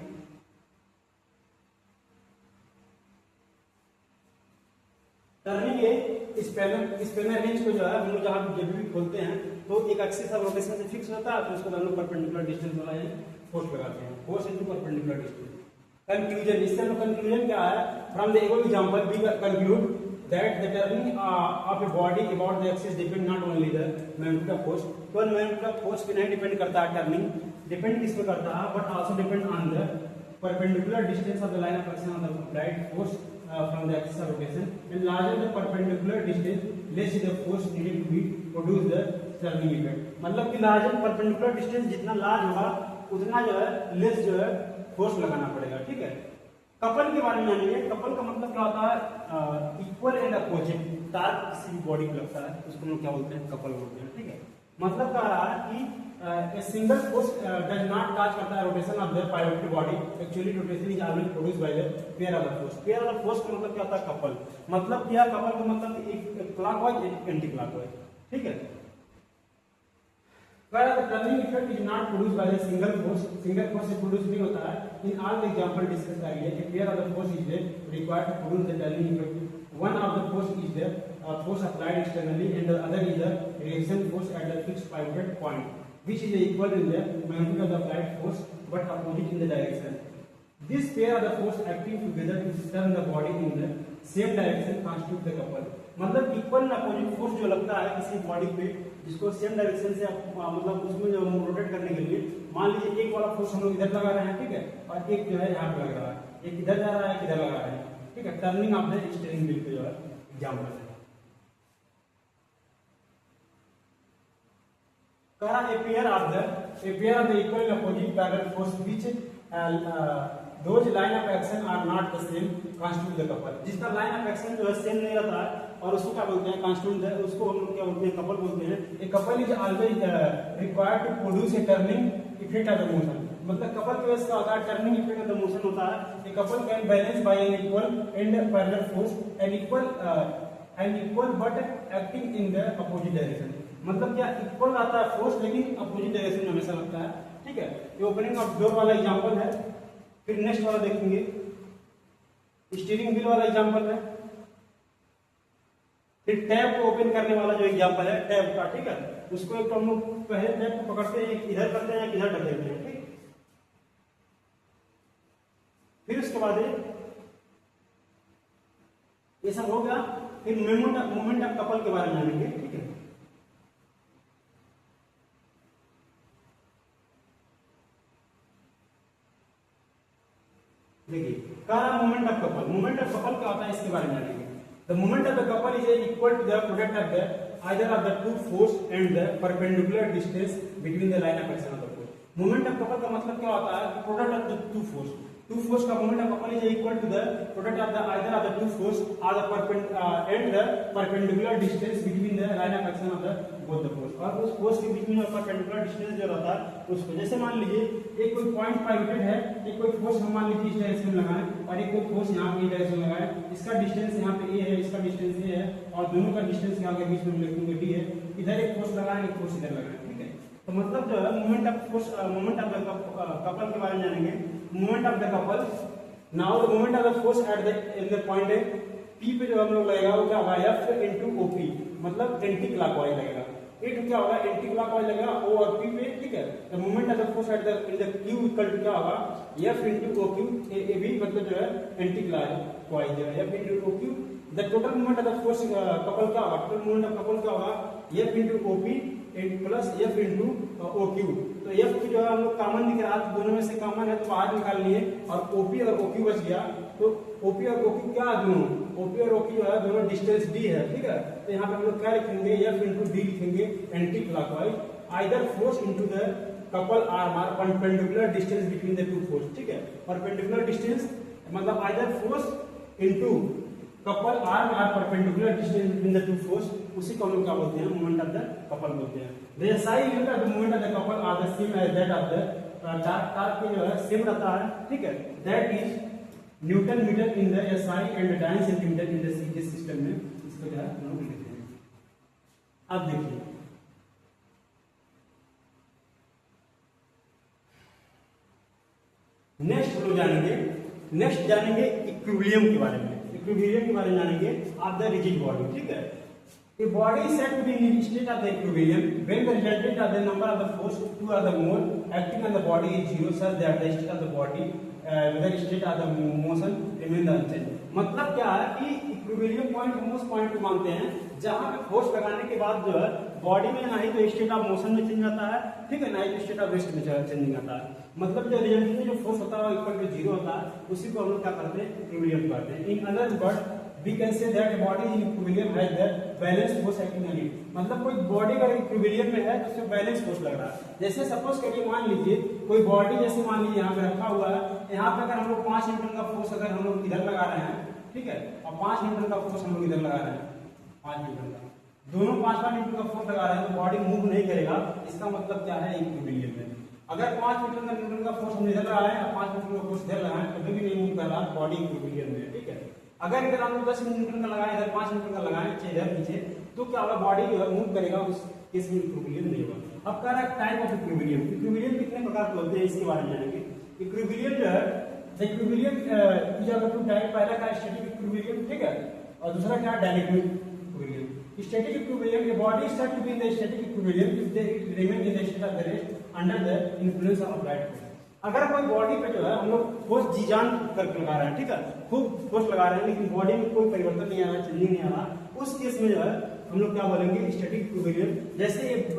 टर्निंग ए स्पेनर रेंज को जो है हम लोग जहाँ जब भी खोलते हैं तो एक एक्सिस ऑफ रोटेशन से फिक्स होता है, तो उसको हम लोग परपेंडिकुलर डिस्टेंस वाला फोर्स लगाते हैं, force into perpendicular distance. Conclusion, इससे हम कंक्लूजन क्या है, from the above example we conclude that the turning of a body about the axis depend not only the moment of force, तो moment of force पे नहीं depend करता है turning, depend किस पे करता है, but also depend on the perpendicular distance of the line of action of the applied force from the axis of rotation, and larger the perpendicular distance, less is the force needed to be produce the turning effect। मतलब कि larger perpendicular distance जितना large होगा उतना जो है less जो है force लगाना पड़ेगा, ठीक है। कपल के बारे में जानेंगे। कपल का मतलब क्या होता है, इक्वल एंड अपोजिट तार किसी भी बॉडी को लगता है उसको हम लोग क्या बोलते हैं, कपल बोलते हैं, ठीक है। मतलब कह रहा है कि a single force does not cause करता है rotation of the pivotal body, actually rotation is always produced by the pair of the force। pair of the force का मतलब क्या होता है, कपल। मतलब क्या, कपल का मतलब एक क्लॉकवाइज एक एंटी क्लॉकवाइज, ठीक है। Whereas the turning effect is not produced by the single force से प्रोड्यूस नहीं होता है। In all the example discussed earlier, a pair of the force is required to produce the turning effect। One of the force is the force applied externally and the other is the reaction force at the fixed pivotal point, which is equal in the magnitude of the applied force but opposite in the direction। This pair of the force acting together to turn the body in the same direction constitute the couple। मतलब equal opposite force जो लगता है किसी body पे जिसको same direction से मतलब उसमें जो रोटेट करने के लिए, मान लीजिए एक वाला फोर्स हम लोग इधर लगा रहे हैं, ठीक है, और एक जो है यहाँ पे लग रहा है, एक इधर जा रहा है एक इधर लगा रहा है, ठीक है। Turning of the steering wheel पे जो है एग्जाम्पल है। A pair of the equal and opposite parallel force which those line of action are not the same constitute the couple। जिसका line of action जो है सेम नहीं रहता है और उसको क्या बोलते हैं, constitute है, उसको हम लोग क्या बोलते हैं, couple बोलते हैं। A couple is always required to produce a turning effect of the motion। मतलब couple के वजह से होता है turning effect of the motion होता है। A couple can balance by an equal and parallel force and equal but acting in the opposite direction। मतलब क्या, इक्वल आता है फोर्स लेकिन अपोजिट डायरेक्शन में हमेशा लगता है, ठीक है। ये ओपनिंग ऑफ डोर वाला एग्जांपल है। फिर नेक्स्ट वाला देखेंगे, स्टीयरिंग व्हील वाला एग्जांपल है। फिर टैब को ओपन करने वाला जो एग्जांपल है टैब का, ठीक है, उसको एक तो हम लोग पहले टैब को पकड़ते हैं, इधर करते हैं या इधर कर देते हैं, ठीक। फिर उसके बाद ये सब हो गया। फिर मूवमेंट ऑफ कपल के बारे में जानेंगे, ठीक है। देखिए कहा movement of couple, movement of couple क्या होता है इसके बारे में जानेंगे। The movement of the couple is equal to the product of the either of the two force and the perpendicular distance between the line of action of the force. Movement of couple का मतलब क्या होता है, product of the two force का movement of couple is equal to the product of the either of the two force और the perpendicular distance between the line of action of the both the force. और उस force के बीच में जो perpendicular distance जो रहता है उसको। जैसे मान लीजिए एक कोई पॉइंट पाइवटेड है, एक कोई फोर्स हम मान लीजिए इस डायरेक्शन में लगाएं और एक कोई फोर्स यहाँ पे डायरेक्शन में लगाएं, इसका डिस्टेंस यहाँ पे ए है, इसका डिस्टेंस ए है और दोनों का डिस्टेंस यहाँ के बीच में लिखेंगे डी है। इधर एक फोर्स लगाएं, एक फोर्स इधर लगाएं, ठीक है। तो मतलब जो है moment of force, moment of the couple के बारे में जानेंगे। Moment of the couple, now the moment of the force at the in the point है पी पे जो हम लोग लगेगा वो क्या होगा एफ इनटू ओपी, मतलब एंटी क्लॉकवाइज लगेगा। इट क्या होगा एंटी क्लॉकवाइज लगेगा ओ और पी पे, ठीक है। The moment of the force at the in the Q equal to क्या होगा F into O Q, A भी मतलब जो है एंटी क्लॉकवाइज है F into O Q. The total moment of the force couple क्या होगा, टोटल मोमेंट ऑफ कपल क्या होगा F into OP plus F into O Q. तो एफ जो है हम लोग कॉमन दिख रहा है, दोनों में से कॉमन है तो बाहर निकाल लिए और ओपी और ओ क्यू बच गया। तो ओपी और ओक्यू क्या है दोनों, ओपी और ओक्यू जो है दोनों डिस्टेंस डी है, ठीक है। तो यहाँ पे हम लोग क्या लिखेंगे एफ इनटू डी लिखेंगे anti clockwise. Either force into the couple arm or perpendicular distance between the two force, ठीक है। परपेंडिकुलर डिस्टेंस मतलब either force into couple arm or perpendicular distance between the two force, उसी को हम लोग क्या बोलते हैं मोमेंट ऑफ द कपल बोलते हैं। The SI unit of the moment of the couple are the same as that of the torque के जो है सेम रहता है, ठीक है। That is newton metre in the SI and 9 centimetre in the CG system में, इसको जो है हम लोग लिखते हैं। अब देखिए नेक्स्ट हम लोग जानेंगे, नेक्स्ट जानेंगे इक्विलिब्रियम के बारे में। इक्विलिब्रियम के बारे में जानेंगे ऑफ द रिजिड बॉडी, ठीक है। A body is said to be in state of the equilibrium when the resultant of the number of the force two or the more acting on the body is zero, such that the state of the body whether state of the motion remain unchanged। मतलब क्या है कि equilibrium point हम उस point को मानते हैं जहां पे फोर्स लगाने के बाद जो है बॉडी में ना ही तो स्टेट ऑफ मोशन में चेंज आता है, ठीक है, ना ही तो स्टेट ऑफ रेस्ट में चेंजिंग आता है। मतलब जो रिजल्ट में जो फोर्स होता है वो इक्वल टू जीरो होता है, उसी को हम लोग क्या करते हैं इक्विलिब्रियम कहते हैं। In other word we can say that a body in equilibrium has the balance force acting on it। मतलब कोई बॉडी अगर इक्विलिब्रियम में है तो उसमें बैलेंस फोर्स लग रहा है। जैसे सपोज करिए मान लीजिए कोई बॉडी जैसे मान लीजिए यहाँ पे रखा हुआ है, यहाँ पे अगर हम लोग 5 न्यूटन का फोर्स अगर हम लोग इधर लगा रहे हैं, ठीक है, और 5 न्यूटन का फोर्स हम लोग इधर लगा रहे हैं, 5 न्यूटन का, दोनों 5 न्यूटन का फोर्स लगा रहे हैं तो बॉडी मूव नहीं करेगा। इसका मतलब क्या है इक्विलिब्रियम में। अगर 5 न्यूटन का फोर्स हम इधर लगा रहे हैं और 5 न्यूटन का फोर्स इधर लगाए कभी भी नहीं मूव कर रहा, बॉडी इक्विलिब्रियम में, ठीक है। अगर इधर हम लोग 10 न्यूटन का लगाए, इधर 5 न्यूटन का लगाए इधर नीचे, तो क्या होगा बॉडी जो है मूव करेगा, उस केस में इक्विलिब्रियम नहीं होगा। अब कह रहा है टाइप ऑफ इक्विलिब्रियम। इक्विलिब्रियम कितने प्रकार के होते हैं इसके बारे में जानेंगे। इक्विलिब्रियम जो है equilibrium is of two type, पहला का स्टैटिक इक्विलिब्रियम, ठीक है, और दूसरा क्या dynamic equilibrium. Static equilibrium a body is said to be in the static equilibrium if they remain in the state of the rest under the influence of applied force. अगर कोई body पे जो है हम लोग फोर्स जी जान करके लगा रहे हैं, ठीक है, खूब फोर्स लगा रहे हैं लेकिन बॉडी में कोई परिवर्तन नहीं आ रहा, चेंजिंग नहीं आ रहा, उस केस में जो है हम लोग क्या बोलेंगे स्टैटिक इक्विलिब्रियम। जैसे एक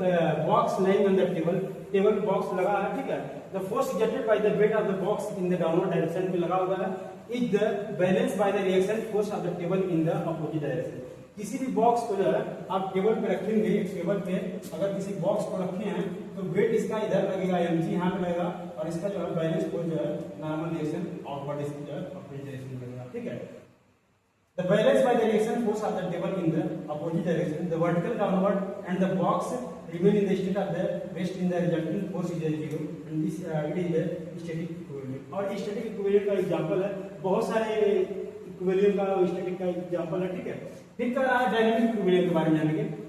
box lying on the table, table box लगा है, ठीक है, the force exerted by the weight of the box in the downward direction में लगा हुआ है is the balance by the reaction force of the table in the opposite direction. किसी भी बॉक्स को जो है आप टेबल पे रखेंगे, टेबल पे अगर किसी बॉक्स को रखे हैं तो वेट इसका इधर लगेगा, mg यहाँ पे लगेगा और इसका जो है बैलेंस फोर्स जो है नॉर्मल डायरेक्शन आउटवर्ड इसकी जो है अपोजिट डायरेक्शन में लगेगा, ठीक है। The balance bye direction force of the table in the opposite direction, the vertical downward and the box remain in the state of the rest in the resultant force is zero and this it is the static equilibrium. और static equilibrium का example है, बहुत सारे equilibrium का static का example है, ठीक है। फिर क्या रहा है डायनेमिक इक्विलिब्रियम के बारे में जानेंगे।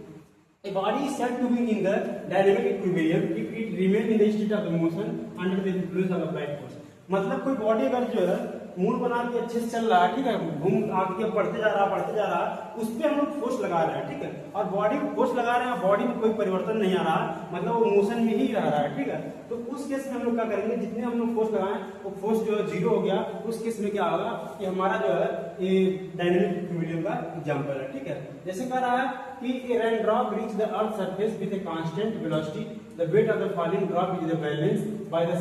A body is said to be in the dynamic equilibrium if it remain in the state of the motion under the influence of applied force। मतलब कोई बॉडी अगर जो है मूड बना के अच्छे से चल रहा है, ठीक है, घूम आगे बढ़ते जा रहा, उस पर हम लोग फोर्स लगा रहे हैं, ठीक है, और बॉडी को फोर्स लगा रहे हैं, बॉडी में कोई परिवर्तन नहीं आ रहा, मतलब वो मोशन में ही रह रहा है, ठीक है। तो उस केस में हम लोग क्या करेंगे, जितने हम लोग फोर्स लगाएं वो फोर्स जो है जीरो हो गया, उस केस में क्या होगा कि हमारा जो है ये डायनेमिक इक्विलिब्रियम का एग्जांपल है, ठीक है। जैसे कह रहा है कि a rain drop reach the earth surface with a constant velocity, the weight of the falling drop is balanced by the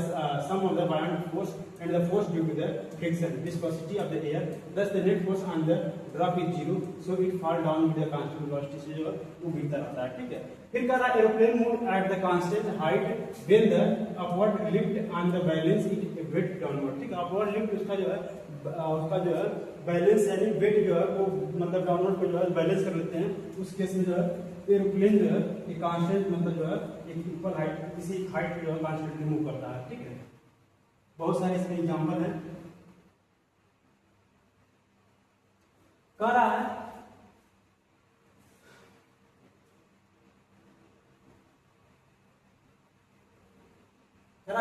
sum of the buoyant force and the force due to the friction viscosity of the air, thus the net force on the drop is zero, so it fall down with the constant velocity, से जो है वो गिरता रहता है, ठीक है। फिर कह रहा है airplane move at the constant height when the upward lift on the balance it weight downward, ठीक है, upward lift उसका जो है बैलेंस यानी वेट जो है वो मतलब डाउनवर्ड को जो है बैलेंस कर लेते हैं, उस केस में जो है एरोप्लेन जो है एक कांस्टेंट मतलब जो है एक इक्वल हाइट किसी हाइट पे जो है कांस्टेंटली मूव करता है, ठीक है। बहुत सारे इसमें एग्जांपल है। कह रहा है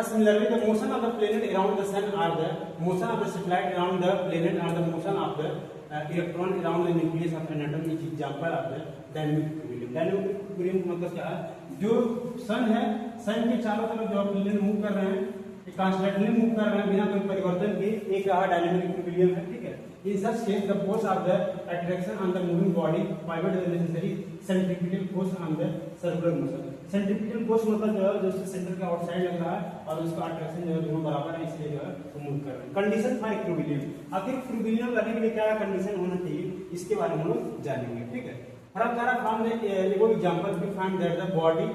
similarly the motion of the planet around the sun are the motion of the satellite around the planet are the motion of the electron around the nucleus of an atom is example of the dynamic equilibrium। dynamic equilibrium का मतलब क्या है, जो सन है, सन के चारों तरफ जो प्लेनेट मूव कर रहे हैं, कांस्टेंटली मूव कर रहे हैं बिना कोई परिवर्तन के, एक रहा डायनामिक इक्विलिब्रियम है, ठीक है। In such case, the force of the attraction on the moving body pivot the necessary centripetal force on the circular motion। Centripetal force मतलब जो है जो उसके सेंटर के आउटसाइड लग रहा है और उसका अट्रैक्शन जो है दोनों बराबर है, इसलिए जो है वो मूव कर रहे हैं। कंडीशन फॉर इक्विलिब्रियम, आखिर इक्विलिब्रियम करने के लिए क्या कंडीशन होना चाहिए, इसके बारे में हम लोग जानेंगे, ठीक है। From the example we find that the body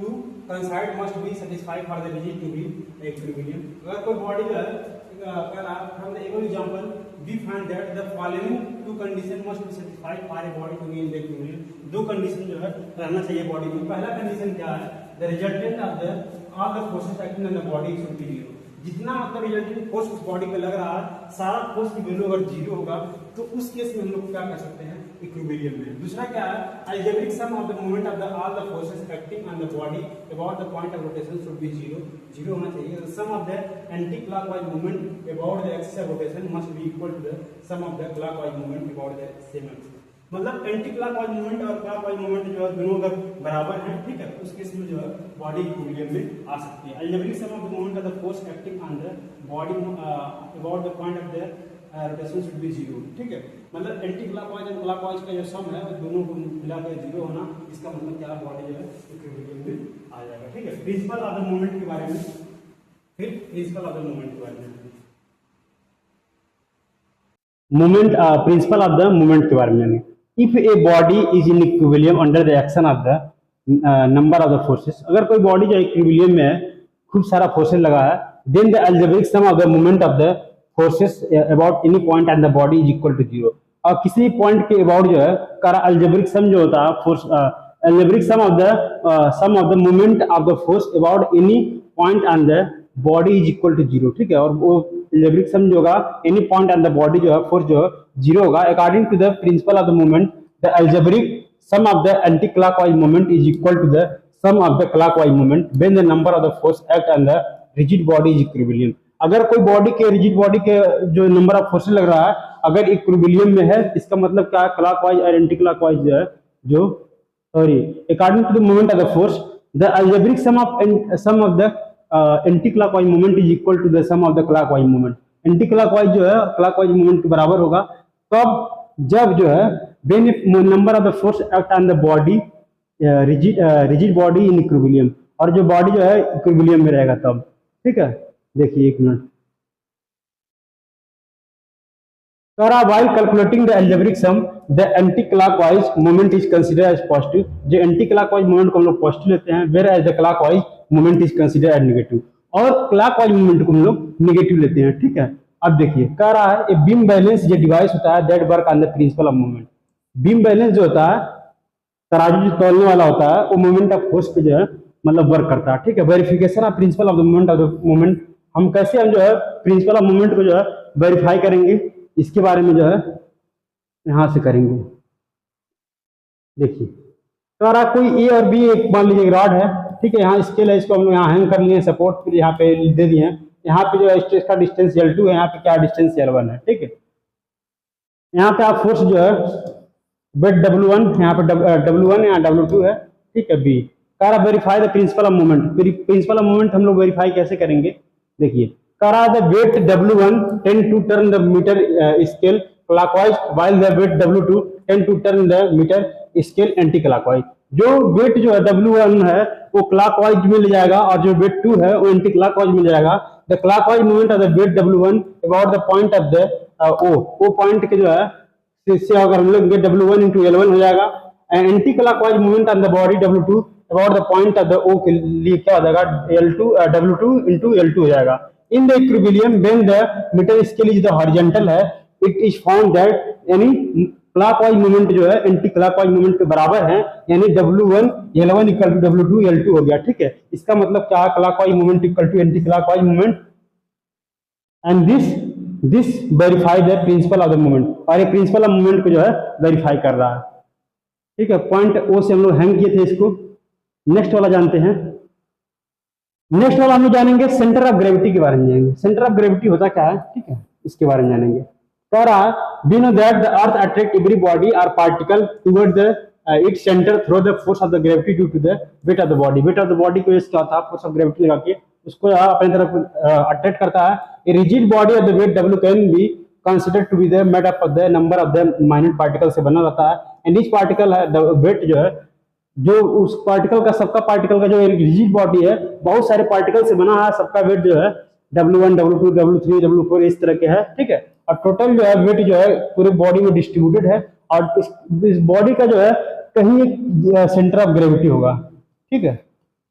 to coincide must be satisfied for the rigid to be equilibrium। अगर कोई बॉडी जो है from the above example we find that the following two condition must be satisfied for a body to be in the equilibrium। दो condition जो है रहना चाहिए body में। पहला कंडीशन क्या है, the resultant of the all the forces acting on the body should be zero। जितना मतलब रिजल्टेंट फोर्स उस बॉडी पे लग रहा है, सारा फोर्स की वैल्यू अगर जीरो होगा तो उस केस में हम लोग क्या कर सकते हैं, इक्विलिब्रियम में। दूसरा क्या है, algebraic sum of the moment of the all the forces acting on the body about the point of rotation should be zero, zero होना चाहिए। Sum of the anti clockwise movement about the axis of rotation must be equal to the sum of the clockwise movement about the same axis. मतलब anti clockwise movement और clockwise movement जो है दोनों अगर बराबर हैं, ठीक है, उस केस में जो है बॉडी इक्विलिब्रियम में आ सकती है। Algebraic sum of the moment of the force acting on the body about the point of the rotation should be zero, ठीक है। मतलब एंटी क्लॉकवाइज और क्लॉकवाइज का जो सम है वो दोनों को मिलाकर जीरो होना, इसका मतलब क्या, बॉडी जो है इक्विलिब्रियम में आ जाएगा, ठीक है। प्रिंसिपल ऑफ द मोमेंट के बारे में, फिर प्रिंसिपल ऑफ द मोमेंट के बारे में, moment principle of the moment के बारे में। If A body is in equilibrium under the action of the number of the forces, अगर कोई बॉडी जो इक्विलिब्रियम में है, खूब सारा फोर्सेस लगा है, then the algebraic sum of the moment of the forces about any point and the body is equal to zero. और किसी पॉइंट के अबाउट जो है का अलजेब्रिक सम जो होता है force, algebraic sum of the moment of the force about any point and the body is equal to zero, ठीक है। और वो अलजेब्रिक सम जो होगा any point and the body जो है फोर्स जो है जीरो होगा। According to the principle of the moment the algebraic sum of the anti clockwise moment is equal to the sum of the clockwise moment when the number of the force act on the rigid body is equilibrium. अगर कोई body के rigid body के जो number of forces लग रहा है अगर equilibrium में है, इसका मतलब क्या है, क्लॉकवाइज और एंटी क्लॉकवाइज जो है जो sorry according to the moment of the force the algebraic sum of the anti clockwise moment is equal to the sum of the clockwise moment. Anti clockwise जो है क्लॉकवाइज मोमेंट के बराबर होगा कब, जब जो है when number of the force act on the body rigid body in equilibrium, और जो बॉडी जो है इक्विलिब्रियम में रहेगा तब, ठीक है। देखिए एक minute, while calculating the algebraic sum the anti-clockwise moment is considered as positive। जो anti-clockwise moment को हम लोग पॉजिटिव लेते हैं, whereas the clockwise moment is considered as negative, और clockwise moment को हम लोग नेगेटिव लेते हैं, ठीक है। अब देखिए कह रहा है ए बीम बैलेंस जो डिवाइस होता है that work on the principle of moment. Beam balance जो होता है, तराजू जो तौलने वाला होता है, वो मोमेंट ऑफ फोर्स पे जो है मतलब वर्क करता है, ठीक है। Verification of principal of the moment, हम कैसे हम जो है प्रिंसिपल ऑफ मोमेंट को जो है वेरीफाई करेंगे, इसके बारे में जो है यहां से करेंगे। देखिए तो अगर कोई ए और बी एक मान लीजिए रॉड है, ठीक है, यहाँ स्केल है, इसको हम यहाँ हैंग कर लिए सपोर्ट, फिर यहाँ पे दे दिए हैं, यहाँ पे जो है स्ट्रेस का डिस्टेंस L2 है, यहाँ पे क्या डिस्टेंस L1 है, ठीक है। यहाँ पे आप फोर्स जो है वेट W1, यहाँ पे W1 या W2 है, ठीक है। बी कह रहा verify the principle of moment. Principle of moment हम लोग वेरीफाई कैसे करेंगे, देखिए कह रहा the weight W1 tend to turn the metre scale clockwise while the weight W2 tend to turn the metre scale anti clockwise. जो weight जो है W1 है वो क्लॉकवाइज में ले जाएगा और जो वेट 2 है वो एंटी क्लॉकवाइज में जाएगा। The clockwise movement of the weight W1 about the point of the O point के जो है इससे अगर हम लोग W1 into L1 हो जाएगा। Anti clockwise movement on the body W2 about the point of the O के लिए क्या हो जाएगा, W2 into L2 हो जाएगा। In the equilibrium when the meter scale is the horizontal है, it is found that any clockwise movement जो है एंटी क्लॉकवाइज मूवमेंट के बराबर है, यानी W1 L1 equal to W2 L2 हो गया। ठीक है, इसका मतलब क्या है, clockwise movement equal to anti clockwise movement, and this verify the principle of the movement, और ये प्रिंसिपल ऑफ मूवमेंट को जो है वेरीफाई कर रहा है। ठीक है, पॉइंट ओ से हम लोग हैंग किए थे इसको। नेक्स्ट वाला जानते हैं। नेक्स्ट वाला हम लोग जानेंगे सेंटर ऑफ ग्रेविटी के बारे में जानेंगे। सेंटर ऑफ ग्रेविटी होता क्या है, ठीक है, इसके बारे में जानेंगे। कह रहा है we know that the earth attract every body और particle toward the its centre through the force of the gravity due to the weight of the body. Weight of the body को क्या होता है, फोर्स ऑफ ग्रेविटी लगा के उसको अपनी तरफ अट्रैक्ट करता है। A rigid body of the weight W can be considered to be the made up of the number of the minute particle से बना रहता है, एंड ईच पार्टिकल वेट जो है, जो उस पार्टिकल का, सबका पार्टिकल का जो रिजिड बॉडी है बहुत सारे पार्टिकल से बना है, सबका वेट जो है W1 W2 W3 W4 इस तरह के है। ठीक है, और टोटल जो है वेट जो है पूरे बॉडी में डिस्ट्रीब्यूटेड है, और इस बॉडी का जो है कहीं एक सेंटर ऑफ ग्रेविटी होगा। ठीक है,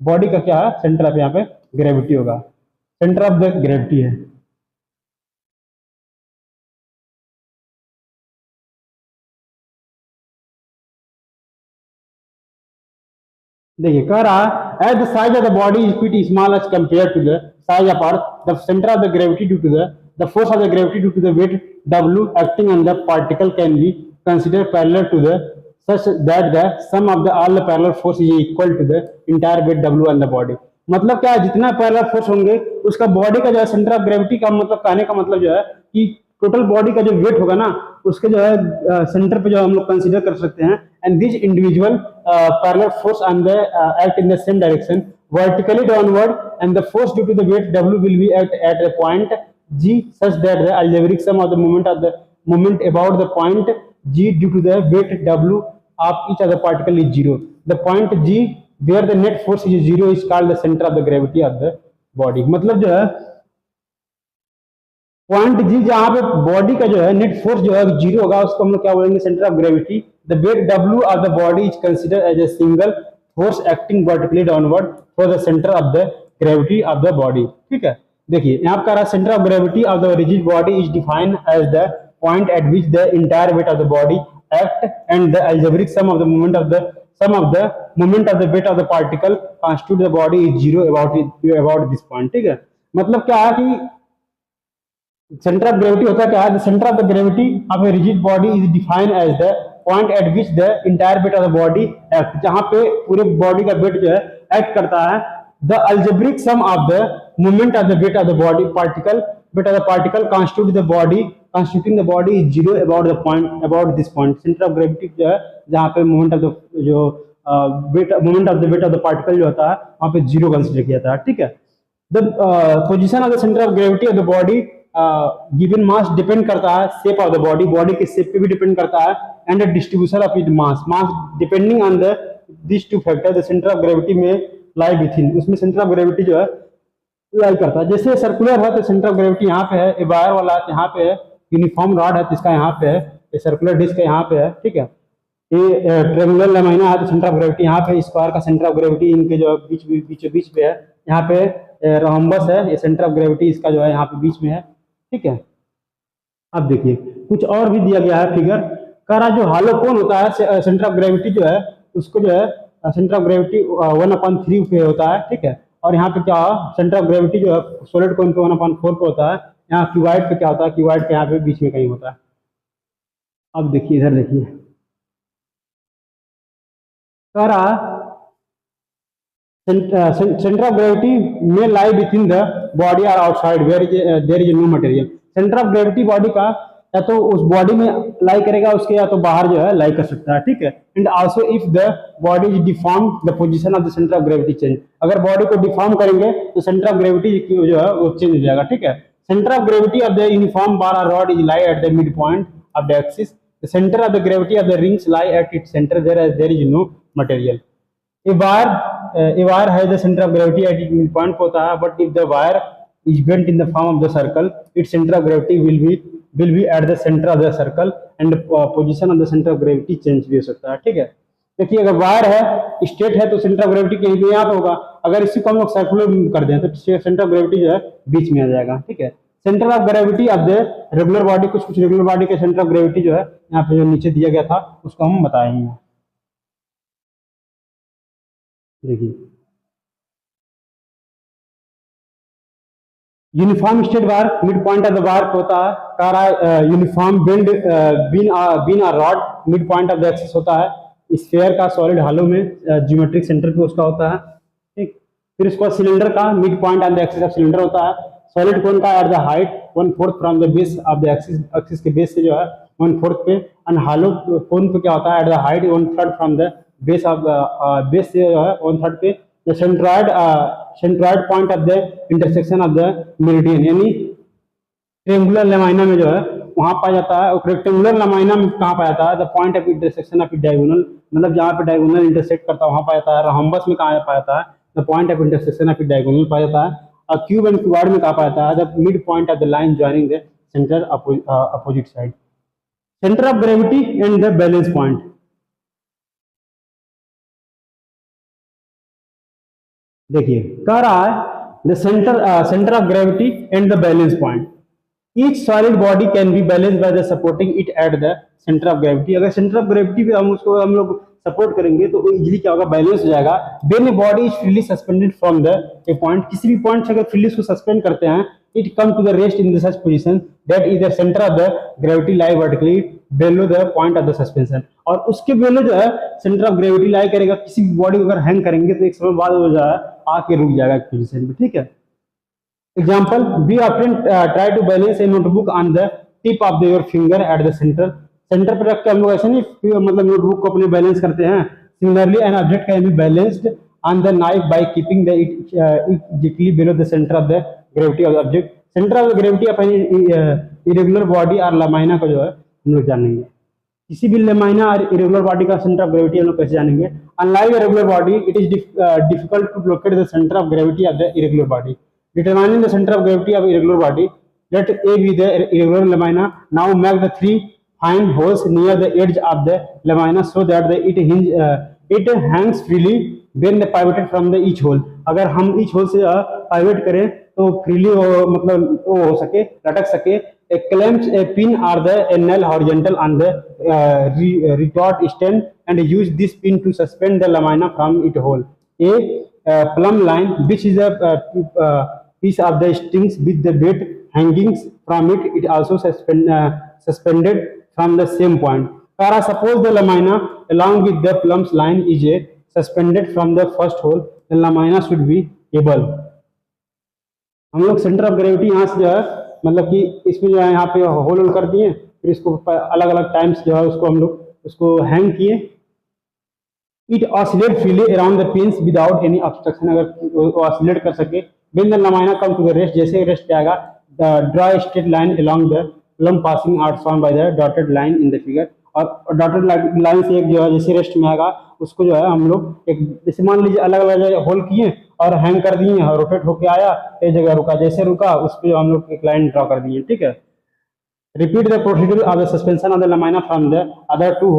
बॉडी का क्या है, सेंटर ऑफ यहाँ पे ग्रेविटी होगा, सेंटर ऑफ द ग्रेविटी है। देखिए कह रहा है as the size of the body is quite small as compare to the size of earth, the centre of the gravity due to the force of the gravity due to the weight W acting on the particle can be considered parallel to the such that the sum of the all the parallel force is equal to the entire weight W on the body। मतलब क्या है, जितना parallel force होंगे उसका body का जो है centre of gravity का मतलब, कहने का मतलब जो है कि टोटल बॉडी का जो वेट होगा ना उसके जो है सेंटर पे जो हम लोग कंसीडर कर सकते हैं, and this individual parallel force on the act in the same direction vertically downward, and the force due to the weight W will be at a point G such that the algebraic sum of the moment about the point G due to the weight W of each other particle is zero। The point G where the net force is zero is called the center of the gravity of the body। मतलब जो है point जी जहां पे body का जो है net force जो है जीरो होगा उसको हम लोग क्या बोलेंगे, centre of gravity. The weight W of the body is considered as a single force acting vertically downward for the centre of the gravity of the body. ठीक है, देखिए यहाँ पर कह रहा है centre of gravity of the rigid body is defined as the point at which the entire weight of the body act, and the algebraic sum of the moment of the weight of the particle constitute the body is zero about this point. ठीक है, मतलब क्या है कि centre of gravity होता क्या है, the centre of the gravity of a rigid body is defined as the point at which the entire weight of the body act, जहां पे पूरे बॉडी का वेट जो है एक्ट करता है। The algebraic sum of the moment of the weight of the body particle constituting the body is zero about this point। Centre of gravity जो है जहां पे मोमेंट ऑफ द जो moment of the weight of the particle जो होता है वहां पे जीरो कंसीडर किया जाता है। ठीक है, the position of the centre of gravity of the body given mass depend करता है शेप ऑफ द बॉडी के शेप पे भी डिपेंड करता है, and the distribution of it mass depending on the this two factor the centre of gravity में लाई within, उसमें centre of gravity जो है लाई करता है। जैसे सर्कुलर है तो सेंटर ऑफ ग्रेविटी यहाँ पे है, ए वायर वाला यहाँ पे है, यूनिफॉर्म रॉड है तो इसका यहाँ पे है, ये सर्कुलर डिस्क है यहाँ पे है। ठीक है, ये ट्रायंगुलर लैमिना है तो सेंटर ऑफ ग्रेविटी यहाँ पे, स्क्वायर का सेंटर ऑफ ग्रेविटी इनके जो बीच पे है, यहाँ पे रोम्बस है, ये सेंटर ऑफ ग्रेविटी इसका जो है यहाँ पे बीच में है। ठीक है, अब देखिए कुछ और भी दिया गया है फिगर। कह रहा जो हालो कोन होता है सेंटर ऑफ ग्रेविटी जो है उसको जो है सेंटर ऑफ ग्रेविटी 1/3 पे होता है। ठीक है, और यहाँ पे क्या सेंटर ऑफ ग्रेविटी जो है सॉलिड कोन पे 1/4 पे होता है। यहाँ क्यूबॉइड पे क्या होता है, क्यूबॉइड के यहाँ पे बीच में कहीं होता है। अब देखिए इधर देखिए, कह रहा सेंटर ऑफ ग्रेविटी में lie within the body और outside where there is no material. Centre of gravity body का या तो उस बॉडी में लाई करेगा उसके, या तो बाहर जो है लाई कर सकता है। ठीक है, and also if the body is deform the position of the centre of gravity change, अगर बॉडी को डिफॉर्म करेंगे तो सेंटर ऑफ ग्रेविटी जो है वो चेंज हो जाएगा। ठीक है, centre of gravity of the uniform bar और rod is lie at the mid point of the axis, the centre of the gravity of the rings lie at its centre there is no material. A wire has the center of gravity at its midpoint होता है, but if the wire is bent in the form of the circle, its center of gravity will be at the center of the circle, and position of the center of gravity change भी हो सकता है। ठीक है, देखिए अगर wire है straight है तो सेंटर ऑफ ग्रेविटी कहीं भी यहाँ पे होगा, अगर इसी को हम लोग सर्कुलर कर दें तो सेंटर ऑफ ग्रेविटी जो है बीच में आ जाएगा। ठीक है, centre of gravity of the regular body, कुछ कुछ रेगुलर बॉडी के सेंटर ऑफ ग्रेविटी जो है यहाँ पे जो नीचे दिया गया था उसको हम बताएंगे। देखिए uniform straight bar, mid point of the bar होता है, कह रहा है यूनिफॉर्म बेंड बीन और rod, mid point of the axis होता है, स्फीयर का सॉलिड हालो में ज्योमेट्रिक सेंटर पे उसका होता है, ठीक। फिर उसके बाद सिलेंडर का mid point on the axis of cylinder होता है, सॉलिड कोन का at the height 1/4 from the base of the axis, axis के बेस से जो है 1/4 पे, एंड हालो कोन पे क्या होता है at the height 1/3 from the base of base से जो है 1/3 पे, the centroid point of the intersection of the meridian, यानी ट्रेंगुलर लेमाइना में जो है वहां पाया जाता है, और रेक्टेंगुलर लेमाइना में कहाँ पाया जाता है, the point of intersection of diagonal, मतलब जहाँ पे डायगोनल इंटरसेक्ट करता है वहां पाया जाता है, रोम्बस में कहाँ पाया जाता है, the point of intersection of diagonal पाया जाता है, और क्यूब एंड क्यूबॉइड में कहाँ पाया जाता है, the mid point of the line joining the centre opposite side. Centre of gravity and the balance point, देखिए कह रहा है the centre of gravity and the balance point, each solid body can be balance by the supporting it at the centre of gravity, अगर centre of gravity पे हम लोग support करेंगे तो इजीली क्या होगा, बैलेंस हो जाएगा। When A body is freely suspended from the A point, किसी भी पॉइंट से अगर फ्रीली उसको सस्पेंड करते हैं, it come to the rest in the such position that is the centre of the gravity lie vertically below the point of the suspension, और उसके बेलो जो है सेंटर ऑफ ग्रेविटी लाई करेगा, किसी भी बॉडी को अगर हैंग करेंगे तो एक समय बाद हो जाए आके रुक जाएगा एक पोजीशन पे, ठीक है। Example, we often try to balance a notebook on the tip of your finger at the center. Centre पर रख के हम लोग ऐसे नहीं मतलब नोटबुक को अपने बैलेंस करते हैं। Similarly, an object can be balanced on the knife by keeping the it exactly below the center of the gravity of the object. Center of the gravity of any irregular body or lamina को जो है हम लोग जानेंगे। किसी भी lamina और irregular body का सेंटर ऑफ ग्रेविटी हम लोग कैसे जानेंगे। Unlike regular body, it is difficult to locate the centre of gravity of the irregular body. Determining the center of gravity of irregular body, let A be the irregular lamina. Now make the 3 fine holes near the edge of the lamina so that it hangs freely when the pivoted from the each hole. अगर हम each hole से pivot करें तो freely मतलब वो हो सके, लटक सके। Clamp a pin or the nail horizontal on the retort stand and use this pin to suspend the lamina from its hole. A plumb line, which is a piece of the strings with the weight hanging from it, it also suspended from the same point. Suppose the lamina along with the plumb line is suspended from the first hole, the lamina should be able. हम लोग centre of gravity यहाँ से जो है मतलब कि इसमें जो है यहाँ पे होल कर दिए, फिर इसको अलग अलग टाइम्स जो है उसको हम लोग उसको हैंग किए। It oscillate freely around the pins without any obstruction, अगर oscillate कर सके। When the lamina come to the rest, जैसे रेस्ट पे आएगा, the draw a straight line along the plumb passing out formed by the dotted line in the figure, और dotted line से एक जो है जैसे रेस्ट में आएगा उसको जो है हम लोग एक जैसे मान लीजिए अलग अलग होल किए और हैंग कर दिए और रोटेट होके आया, एक जगह रुका, जैसे रुका उस पर हम लोग एक लाइन ड्रॉ कर दिए, ठीक है। Repeat the procedure of the suspension of the lamina from the other two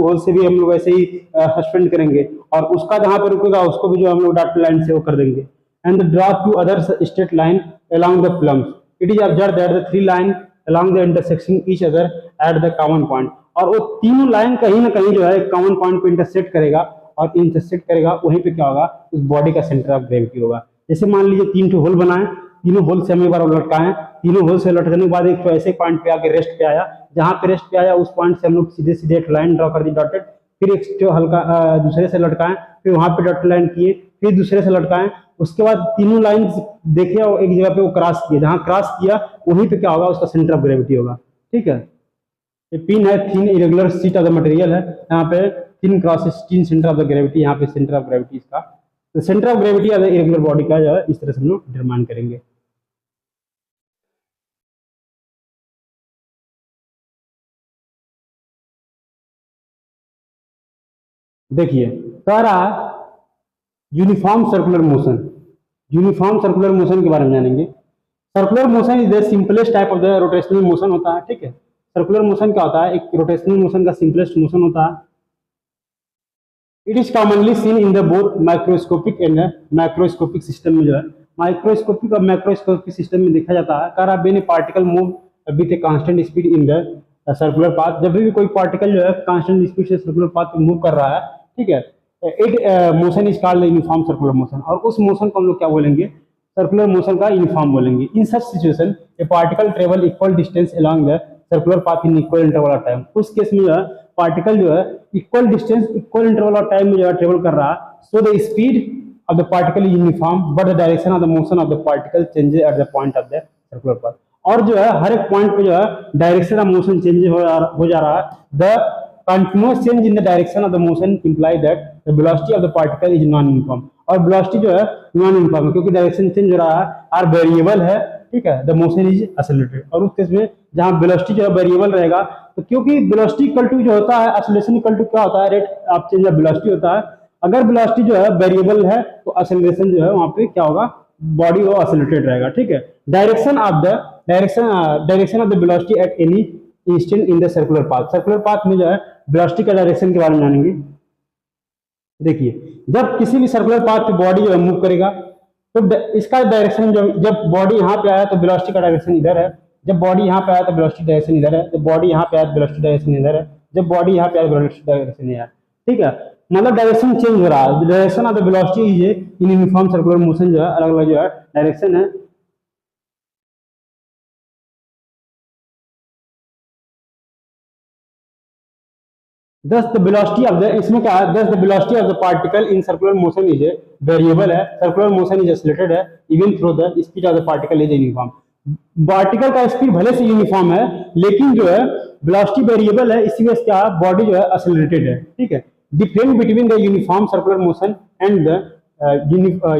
holes से भी हम लोग ऐसे ही सस्पेंड करेंगे और उसका जहाँ पर रुकेगा उसको भी जो हम लोग डॉट लाइन से वो कर देंगे। And draw 2 other straight line along the plumbs. It is observed that the 3 line along the intersecting each other at the common point. और वो तीनों लाइन कहीं ना कहीं जो है कॉमन पॉइंट पे इंटरसेक्ट करेगा और इंटरसेक्ट करेगा वहीं पे क्या होगा, उस बॉडी का सेंटर ऑफ ग्रेविटी होगा। जैसे मान लीजिए 3 होल बनाए, तीनों होल से हम एक बार लटकाएं, तीनों होल से लटकने के बाद एक ऐसे पॉइंट पे आके रेस्ट पे आया, जहां पे रेस्ट पे आया उस पॉइंट से हम लोग सीधे सीधे एक लाइन ड्रॉ कर दी डॉटेड, फिर एक जो हल्का दूसरे से लटकाएं, फिर वहां पे डॉटेड लाइन किए, फिर दूसरे से लटकाएं, उसके बाद तीनों लाइन देखे और एक जगह पे वो क्रॉस किए, जहां क्रॉस किया वहीं पे क्या होगा, उसका सेंटर ऑफ ग्रेविटी होगा, ठीक है। ये पिन है, thin irregular sheet of the material है, यहाँ पे thin cross thin centre of the gravity, यहाँ पे सेंटर ऑफ ग्रेविटी इसका, तो centre of gravity of the irregular body का जो है इस तरह से हम लोग डिटरमाइन करेंगे। देखिए कह रहा है uniform circular motion, uniform circular motion के बारे में जानेंगे। Circular motion is the simplest type of the rotational motion होता है, ठीक है। सर्कुलर मोशन क्या होता है, एक रोटेशनल मोशन का सिंपलेस्ट मोशन होता है। It is commonly seen in the both microscopic and macroscopic system में जो है माइक्रोस्कोपिक और मैक्रोस्कोपिक सिस्टम में देखा जाता है car Ben particle move with a constant speed in the circular path. जब भी कोई पार्टिकल जो है कांस्टेंट स्पीड से सर्कुलर पाथ पे मूव कर रहा है, ठीक है, it motion is called uniform circular motion, और उस मोशन को हम लोग क्या बोलेंगे, सर्कुलर मोशन का यूनिफॉर्म बोलेंगे। In such situation a particle travel equal distance along the circular path in equal interval of time. उस केस में जो है पार्टिकल जो है equal distance equal interval of time में जो है ट्रेवल कर रहा है, so the speed of the particle is uniform but the direction of the motion of the particle changes at the point of the circular path। और जो है हर एक पॉइंट पे जो है डायरेक्शन ऑफ मोशन चेंज हो जा रहा है। The continuous change in the direction of the motion imply that the velocity of the particle is non uniform, और वेलोसिटी जो है नॉन यूनिफॉर्म है क्योंकि डायरेक्शन चेंज हो रहा है और वेरिएबल है, ठीक है। द मोशन इज एक्सेलरेटेड, और उस केस में जहां वेलोसिटी जो है वेरिएबल रहेगा, तो क्योंकि वेलोसिटी इक्वल टू जो होता है एक्सेलरेशन इक्वल टू क्या होता है, rate of change of velocity होता है। अगर वेलोसिटी जो है वेरिएबल है तो एक्सेलरेशन जो है वहां पे क्या होगा, बॉडी वो एक्सेलरेटेड रहेगा, ठीक है। Direction of the velocity at any instant in the circular path. Circular path में जो है वेलोसिटी का डायरेक्शन के बारे में जानेंगे। देखिए जब किसी भी सर्कुलर पाथ पे बॉडी जो है मूव करेगा तो इसका डायरेक्शन जो, जब बॉडी यहाँ पे आया तो वेलोसिटी का डायरेक्शन इधर है, जब बॉडी यहाँ पे आया तो वेलोसिटी डायरेक्शन इधर है, जब बॉडी यहाँ पे आया तो वेलोसिटी डायरेक्शन इधर है, जब बॉडी यहाँ पे आया तो वेलोसिटी डायरेक्शन इधर है, ठीक है। मतलब डायरेक्शन चेंज हो रहा है। Direction of the velocity is in uniform circular motion, जो है अलग अलग जो है डायरेक्शन है। दस द वेलोसिटी ऑफ द, इसमें क्या है, दस the velocity of the particle in circular motion is variable है, सर्कुलर मोशन इज एक्सेलरेटेड है even through the speed of the particle is uniform. Particle का स्पीड भले से यूनिफॉर्म है लेकिन जो है वेलोसिटी वेरिएबल है, इसी वजह से क्या बॉडी जो है एक्सेलरेटेड है, ठीक है। Difference between the uniform circular motion and the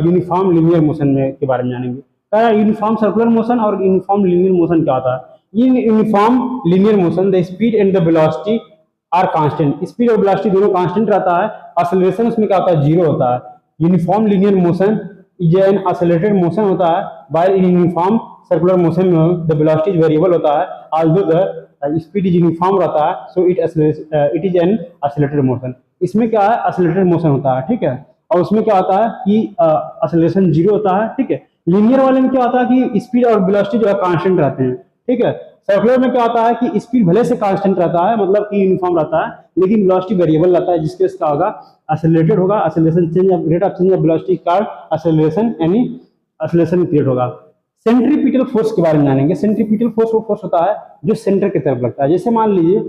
uniform linear motion में के बारे में जानेंगे। यूनिफॉर्म सर्कुलर मोशन और यूनिफॉर्म लीनियर मोशन क्या होता है। In uniform linear motion the speed and the velocity are constant, speed और वेलोसिटी दोनों कांस्टेंट रहता है, एक्सेलरेशन उसमें क्या होता है, जीरो होता है। Uniform linear motion is an accelerated motion होता है, by in uniform circular motion में द वेलोसिटी इज वेरिएबल होता है, although the speed is uniform रहता है, so it is an accelerated motion. इसमें क्या है, एक्सेलरेटेड मोशन होता है, ठीक है। और उसमें क्या होता है कि एक्सेलरेशन जीरो होता है, ठीक है। लीनियर वाले में क्या होता है कि स्पीड और वेलोसिटी जो है कांस्टेंट रहते हैं, ठीक है। सर्कुलर में क्या होता है कि स्पीड भले से कांस्टेंट रहता है, मतलब कि यूनिफॉर्म रहता है, लेकिन वेलोसिटी वेरिएबल रहता है, जिसके क्या होगा, एक्सेलरेटेड होगा। Acceleration change, rate of change of velocity card acceleration, यानी एक्सेलरेशन क्रिएट होगा। सेंट्रीपिटल फोर्स के बारे में जानेंगे। सेंट्रीपिटल फोर्स वो फोर्स होता है जो सेंटर की तरफ लगता है। जैसे मान लीजिए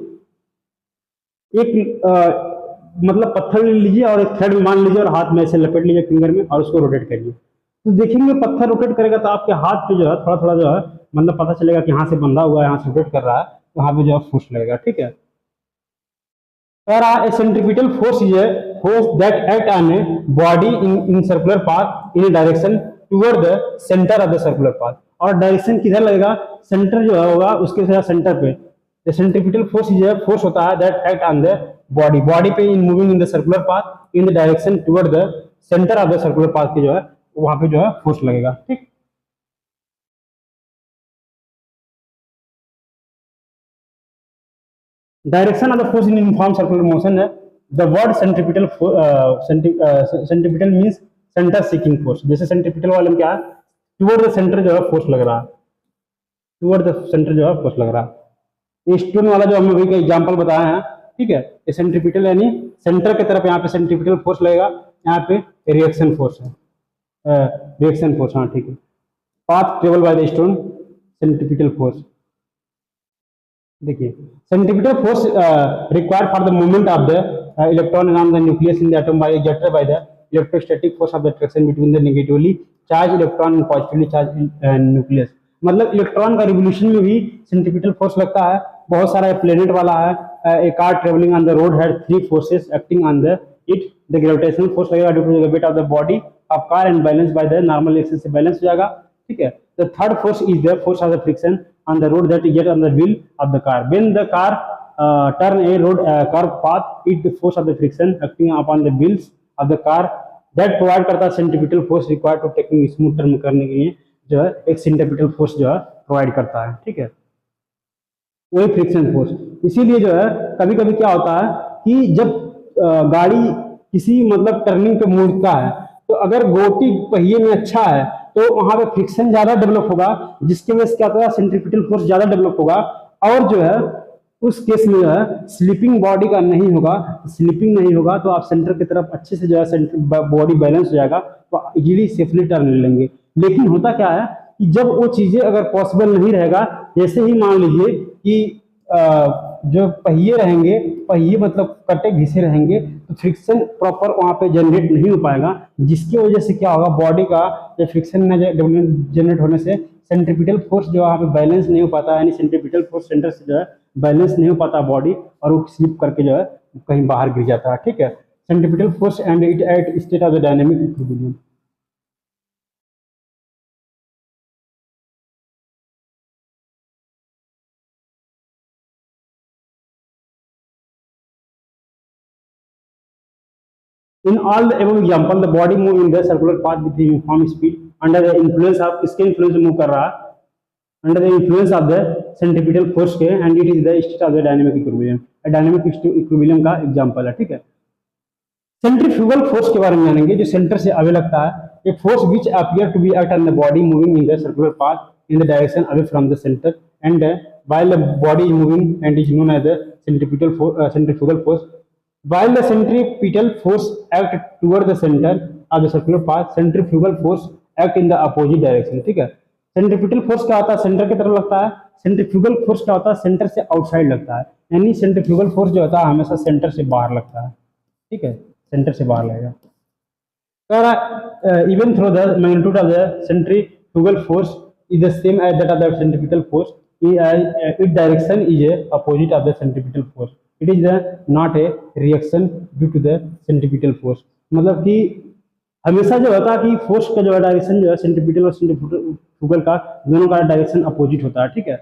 एक मतलब पत्थर ले लीजिए और एक थ्रेड मान लीजिए और हाथ में ऐसे लपेट लीजिए फिंगर में और उसको रोटेट करिए, तो देखेंगे पत्थर रोटेट करेगा तो आपके हाथ पे जो है थोड़ा थोड़ा जो है मतलब पता चलेगा कि यहाँ से बंधा हुआ है, यहाँ से रोटेट कर रहा है, तो यहाँ पे जो है फोर्स लगेगा, ठीक है। A centripetal force is a force that act on a body in circular path in a direction toward the centre of the circular path. और डायरेक्शन किधर लगेगा, सेंटर जो होगा उसके सेंटर पे। The centripetal force is a force होता है that act on the body पे in moving in the circular path in the direction toward the centre of the circular path के जो है वहां पे जो है फोर्स लगेगा, ठीक। Direction of the force in uniform circular motion है। The word centripetal centripetal means centre seeking force. जैसे सेंट्रीपिटल वाले में क्या है, टुवर्ड द सेंटर जो है फोर्स लग रहा है, टुवर्ड द सेंटर जो है फोर्स लग रहा है। स्टोन वाला जो हमने अभी का एग्जांपल बताया है, ठीक है, ये सेंट्रीपिटल यानी सेंटर की तरफ यहाँ पे सेंट्रीपिटल फोर्स लगेगा, यहाँ पे रिएक्शन फोर्स है, रिएक्शन फोर्स, हाँ ठीक है। Path travel by the stone, centripetal force. देखिए centripetal force required for the movement of the electron around the nucleus in the atom by exerted by the electrostatic force of the attraction between the negatively charge electron and positively charge nucleus. मतलब electron का revolution में भी centripetal force लगता है। बहुत सारा planet वाला है, a car traveling on the road had three forces acting on the it. The gravitational force लगेगा due to the weight of the body of car and balance by the normal axis से balance हो जाएगा, ठीक है। The third force is the force of the friction on the road that is yet on the wheel of the car. When the car turn a road curve path, it the force of the friction acting upon the wheels of the car that provide करता है centripetal force required to taking smooth turn करने के लिए जो है एक centripetal force जो है प्रोवाइड करता है, ठीक है, वही फ्रिक्शन फोर्स। इसीलिए जो है कभी कभी क्या होता है कि जब गाड़ी किसी मतलब टर्निंग पे मुड़ता है तो अगर गोटी पहिए में अच्छा है तो वहां पे फ्रिक्शन ज्यादा डेवलप होगा, जिसकी वजह से क्या होगा, सेंट्रीपिटल फोर्स ज्यादा डेवलप होगा। और जो है उस केस में जो है स्लिपिंग बॉडी का नहीं होगा, स्लिपिंग नहीं होगा तो आप सेंटर की तरफ अच्छे से जो है सेंटर बॉडी बैलेंस हो जाएगा, तो इजीली सेफली टर्न ले लेंगे। लेकिन होता क्या है कि जब वो चीजें अगर पॉसिबल नहीं रहेगा, जैसे ही मान लीजिए कि जो पहिए रहेंगे, पहिए मतलब कटे घिसे रहेंगे, तो फ्रिक्शन प्रॉपर वहां पे जनरेट नहीं हो पाएगा, जिसकी वजह से क्या होगा, बॉडी का फ्रिक्शन न जनरेट होने से सेंट्रीपिटल फोर्स जो वहाँ पे बैलेंस नहीं हो पाता, यानी सेंट्रीपिटल फोर्स सेंटर से जो है बैलेंस नहीं हो पाता बॉडी, और वो स्लिप करके जो है कहीं बाहर गिर जाता है। ठीक है, centripetal force and it at state of the dynamic equilibrium. In all the above example, the body move in the circular path with the uniform speed under the influence of, किसके influence से move कर रहा है, under the influence of the centripetal force के, and it is the state of the dynamic equilibrium। Dynamic equilibrium का example है। ठीक है, सेंट्रीफ्यूगल फोर्स के बारे में जानेंगे, जो सेंटर से अवे लगता है, a force which appear to be act on the body moving in the circular path in the direction away from the centre and while the body is moving and is known as the centrifugal force। While the centripetal force act toward the center of the circular path, centrifugal force act in the opposite direction। ठीक है, centripetal force क्या होता है, centre की तरफ लगता है, centrifugal force क्या होता है, सेंटर से आउटसाइड लगता है, यानी सेंट्रीफ्यूगल फोर्स जो होता है हमेशा सेंटर से बाहर लगता है। ठीक है, सेंटर से बाहर लगेगा। Even though the magnitude of the centrifugal force is the same as that of the centripetal force, its direction is opposite of the centripetal force। It is not a reaction due to the centripetal force। मतलब कि हमेशा जो होता है कि force का जो direction जो है सेंट्रीपिटल और सेंट्रीफ्यूगल का दोनों का डायरेक्शन अपोजिट होता है। ठीक है,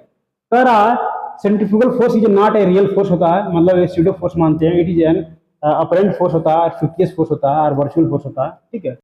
कह रहा है centrifugal force is not a real force होता है, मतलब ये स्यूडो फोर्स मानते हैं। It is N apparent force होता है, फिक्टियस फोर्स होता है और वर्चुअल फोर्स होता है। ठीक है,